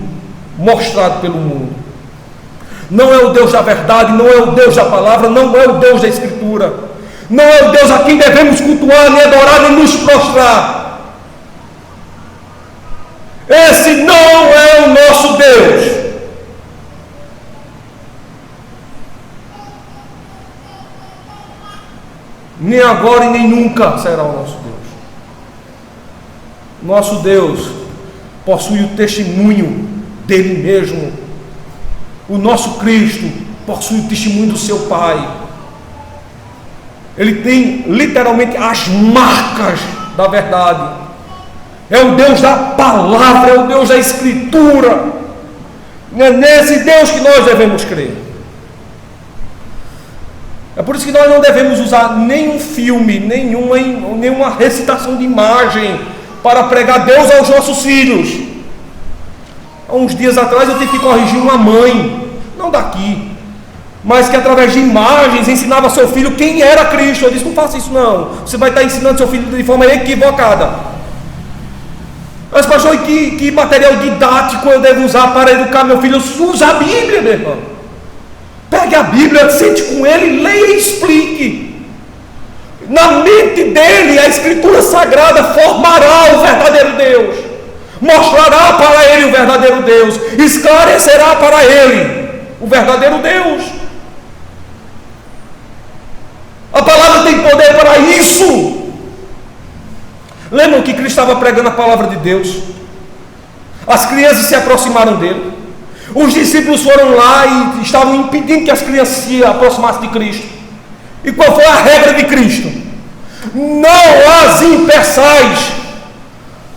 mostrado pelo mundo. Não é o Deus da verdade, não é o Deus da palavra, não é o Deus da Escritura, não é o Deus a quem devemos cultuar, nem adorar, nem nos prostrar. Esse não é o nosso Deus. Nem agora e nem nunca será o nosso Deus. Nosso Deus possui o testemunho dele mesmo. O nosso Cristo possui o testemunho do seu Pai. Ele tem literalmente as marcas da verdade. É o Deus da palavra, é o Deus da Escritura. É nesse Deus que nós devemos crer. É por isso que nós não devemos usar nenhum filme, nenhuma recitação de imagem para pregar Deus aos nossos filhos. Há uns dias atrás eu tive que corrigir uma mãe, não daqui, mas que através de imagens ensinava seu filho quem era Cristo. Eu disse: não faça isso não, você vai estar ensinando seu filho de forma equivocada. Mas pastor, que material didático eu devo usar para educar meu filho? Usa a Bíblia, meu irmão. Pegue a Bíblia, sente com ele, leia e explique. Na mente dele, a Escritura Sagrada formará o verdadeiro Deus, mostrará para ele o verdadeiro Deus, esclarecerá para ele o verdadeiro Deus. A palavra tem poder para isso. Lembram que Cristo estava pregando a palavra de Deus? As crianças se aproximaram dele. Os discípulos foram lá e estavam impedindo que as crianças se aproximassem de Cristo. E qual foi a regra de Cristo? Não as impeçais,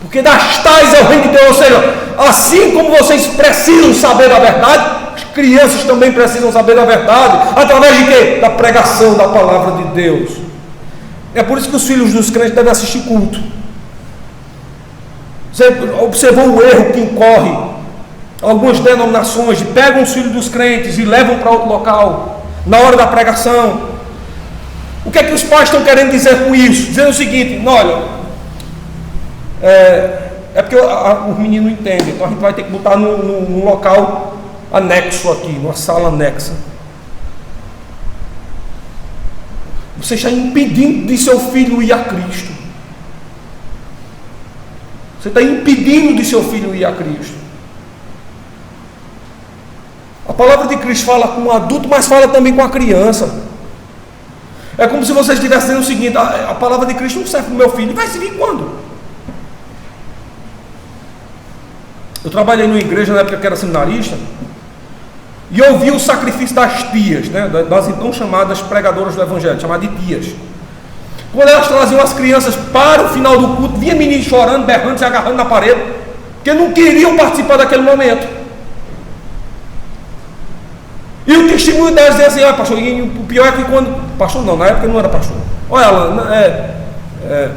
porque das tais é o reino de Deus. Ou seja, assim como vocês precisam saber da verdade, as crianças também precisam saber da verdade. Através de quê? Da pregação da palavra de Deus. É por isso que os filhos dos crentes devem assistir culto. Você observou o erro que incorre algumas denominações, pegam os filhos dos crentes e levam para outro local na hora da pregação. O que é que os pais estão querendo dizer com isso? Dizendo o seguinte: olha, é porque os meninos não entendem, então a gente vai ter que botar num local anexo aqui, numa sala anexa. Você está impedindo de seu filho ir a Cristo. Você está impedindo de seu filho ir a Cristo. A palavra de Cristo fala com o adulto, mas fala também com a criança. É como se você estivesse dizendo o seguinte: a palavra de Cristo não serve para o meu filho. Vai servir quando? Eu trabalhei numa igreja na época que era seminarista, e eu vi o sacrifício das tias, né, das então chamadas pregadoras do Evangelho, chamadas de tias. Quando elas traziam as crianças para o final do culto, vinha menino chorando, berrando, se agarrando na parede, porque não queriam participar daquele momento. E o testemunho delas dizia assim: pastor, e o pior é que quando... Pastor não, na época eu não era pastor. Olha, ela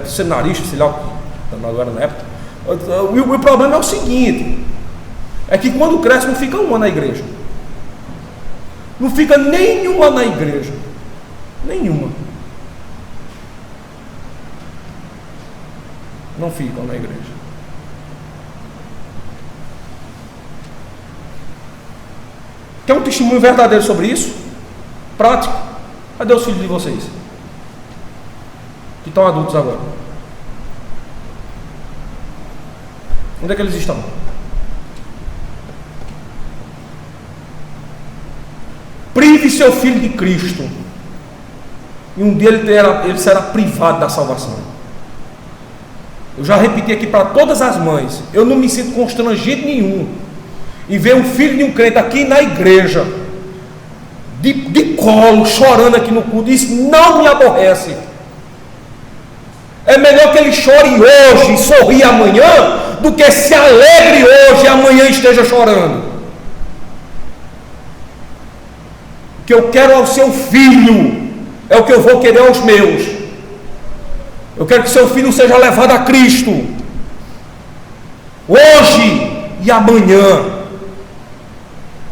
seminarista, sei lá o que agora na época. O problema é o seguinte: é que quando cresce não fica uma na igreja. Não fica nenhuma na igreja. Nenhuma. Não ficam na igreja. Quer um testemunho verdadeiro sobre isso? Prático? Cadê os filhos de vocês? Que estão adultos agora. Onde é que eles estão? Prive seu filho de Cristo, e um dia ele será privado da salvação. Eu já repeti aqui para todas as mães: eu não me sinto constrangido nenhum em ver um filho de um crente aqui na igreja, de colo, chorando aqui no culto. Isso não me aborrece. É melhor que ele chore hoje e sorria amanhã, do que se alegre hoje e amanhã esteja chorando. O que eu quero ao seu filho é o que eu vou querer aos meus. Eu quero que seu filho seja levado a Cristo hoje e amanhã.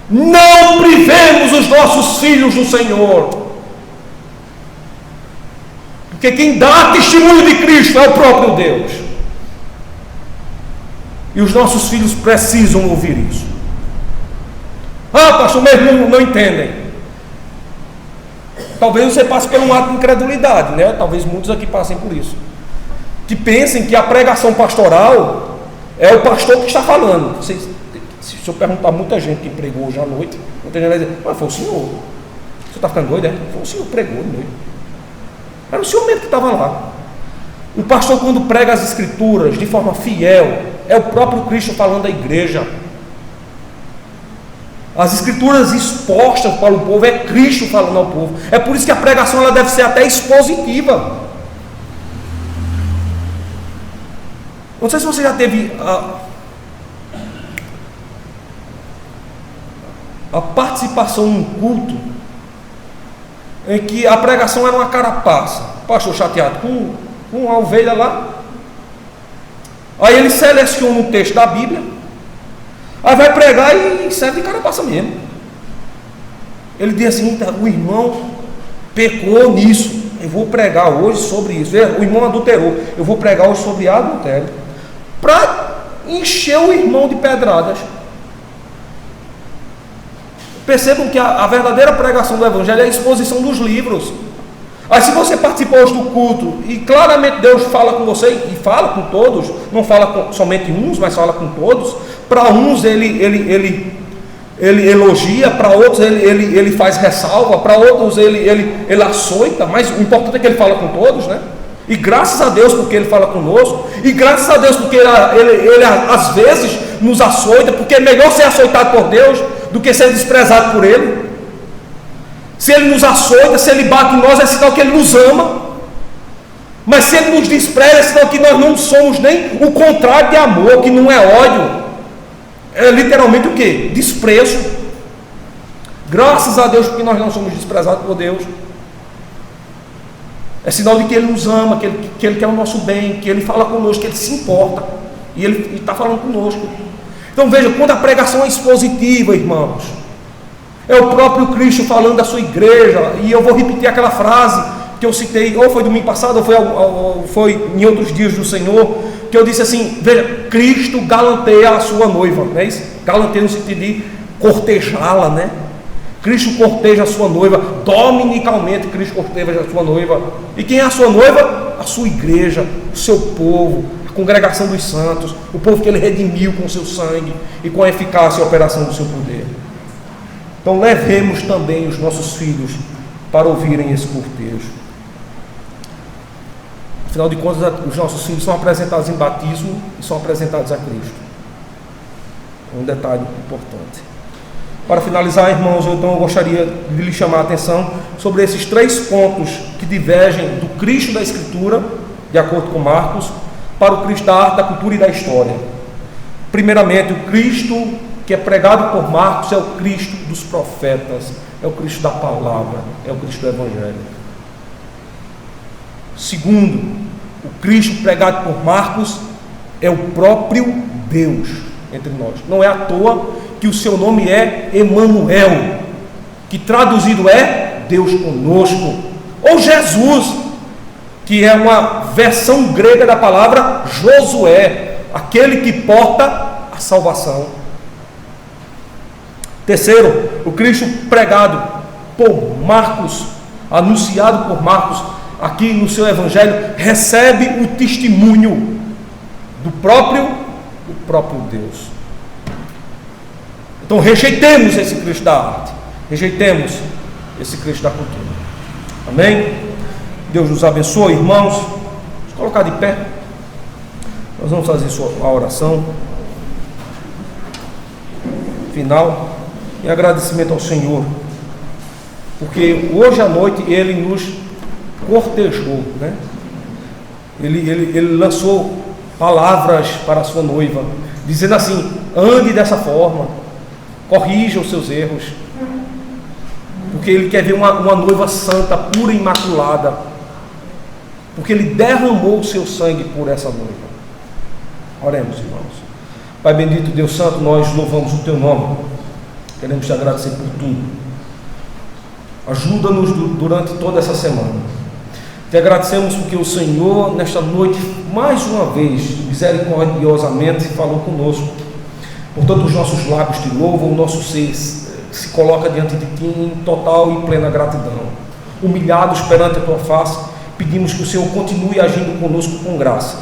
Não privemos os nossos filhos do Senhor, porque quem dá testemunho de Cristo é o próprio Deus, e os nossos filhos precisam ouvir isso. Pastor, mesmo não entendem. Talvez você passe por um ato de incredulidade, né? Talvez muitos aqui passem por isso, que pensem que a pregação pastoral é o pastor que está falando. Se eu perguntar a muita gente que pregou hoje à noite, muita gente vai dizer: mas foi o senhor. Você está ficando doido, é? Foi o senhor que pregou à noite. Era o senhor mesmo que estava lá. O pastor, quando prega as escrituras de forma fiel, é o próprio Cristo falando à igreja. As escrituras expostas para o povo é Cristo falando ao povo. É por isso que a pregação ela deve ser até expositiva. Não sei se você já teve a participação num culto em que a pregação era uma carapaça. Pastor chateado com a ovelha lá. Aí ele seleciona um texto da Bíblia, aí vai pregar e serve de carapaça mesmo. Ele diz assim: o irmão pecou nisso, eu vou pregar hoje sobre isso. O irmão adulterou, eu vou pregar hoje sobre adultério, para encher o irmão de pedradas. Percebam que a verdadeira pregação do Evangelho é a exposição dos livros. Aí se você participou hoje do culto e claramente Deus fala com você, e fala com todos, não fala com somente uns, mas fala com todos. Para uns ele elogia, para outros ele faz ressalva, para outros ele açoita, mas o importante é que ele fala com todos, né? E graças a Deus porque ele fala conosco, e graças a Deus porque ele às vezes nos açoita, porque é melhor ser açoitado por Deus do que ser desprezado por Ele. Se Ele nos açoita, se Ele bate em nós, é sinal que Ele nos ama. Mas se Ele nos despreza, é sinal que nós não somos nem o contrário de amor, que não é ódio. É literalmente o quê? Desprezo. Graças a Deus porque nós não somos desprezados por Deus. É sinal de que Ele nos ama, que Ele quer o nosso bem, que Ele fala conosco, que Ele se importa. E Ele está falando conosco. Então veja, quando a pregação é expositiva, irmãos, é o próprio Cristo falando da sua igreja. E eu vou repetir aquela frase que eu citei, ou foi domingo passado, ou foi em outros dias do Senhor, que eu disse assim: veja, Cristo galanteia a sua noiva, não é isso? Galanteia no sentido de cortejá-la, né? Cristo corteja a sua noiva, dominicalmente Cristo corteja a sua noiva. E quem é a sua noiva? A sua igreja, o seu povo, a congregação dos santos, o povo que Ele redimiu com o seu sangue e com a eficácia e a operação do seu poder. Então levemos também os nossos filhos para ouvirem esse cortejo. Afinal de contas, os nossos filhos são apresentados em batismo e são apresentados a Cristo. Um detalhe importante. Para finalizar, irmãos, então eu gostaria de lhe chamar a atenção sobre esses 3 pontos que divergem do Cristo da Escritura, de acordo com Marcos, para o Cristo da arte, da cultura e da história. Primeiramente, o Cristo que é pregado por Marcos é o Cristo dos profetas, é o Cristo da palavra, é o Cristo do Evangelho. Segundo, o Cristo pregado por Marcos é o próprio Deus entre nós. Não é à toa que o seu nome é Emanuel, que traduzido é Deus conosco, ou Jesus, que é uma versão grega da palavra Josué, aquele que porta a salvação. Terceiro, o Cristo pregado por Marcos, anunciado por Marcos aqui no seu evangelho, recebe o testemunho do próprio Deus. Então rejeitemos esse Cristo da arte, rejeitemos esse Cristo da cultura. Amém? Deus nos abençoe, irmãos. Vamos colocar de pé. Nós vamos fazer a oração final em agradecimento ao Senhor, porque hoje à noite Ele nos cortejou, né? Ele lançou palavras para a sua noiva, dizendo assim: ande dessa forma, corrija os seus erros, porque Ele quer ver uma noiva santa, pura e imaculada, porque Ele derramou o seu sangue por essa noiva. Oremos, irmãos. Pai bendito, Deus santo, nós louvamos o Teu nome, queremos Te agradecer por tudo. Ajuda-nos durante toda essa semana. Te agradecemos porque o Senhor, nesta noite, mais uma vez, misericordiosamente falou conosco. Portanto, os nossos lábios Te louvam, o nosso ser se coloca diante de Ti em total e plena gratidão. Humilhados perante a Tua face, pedimos que o Senhor continue agindo conosco com graça.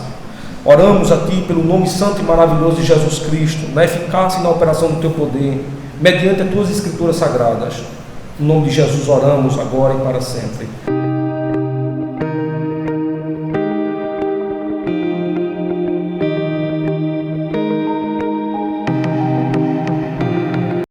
Oramos a Ti pelo nome santo e maravilhoso de Jesus Cristo, na eficácia e na operação do Teu poder, mediante as Tuas Escrituras Sagradas. Em nome de Jesus oramos agora e para sempre.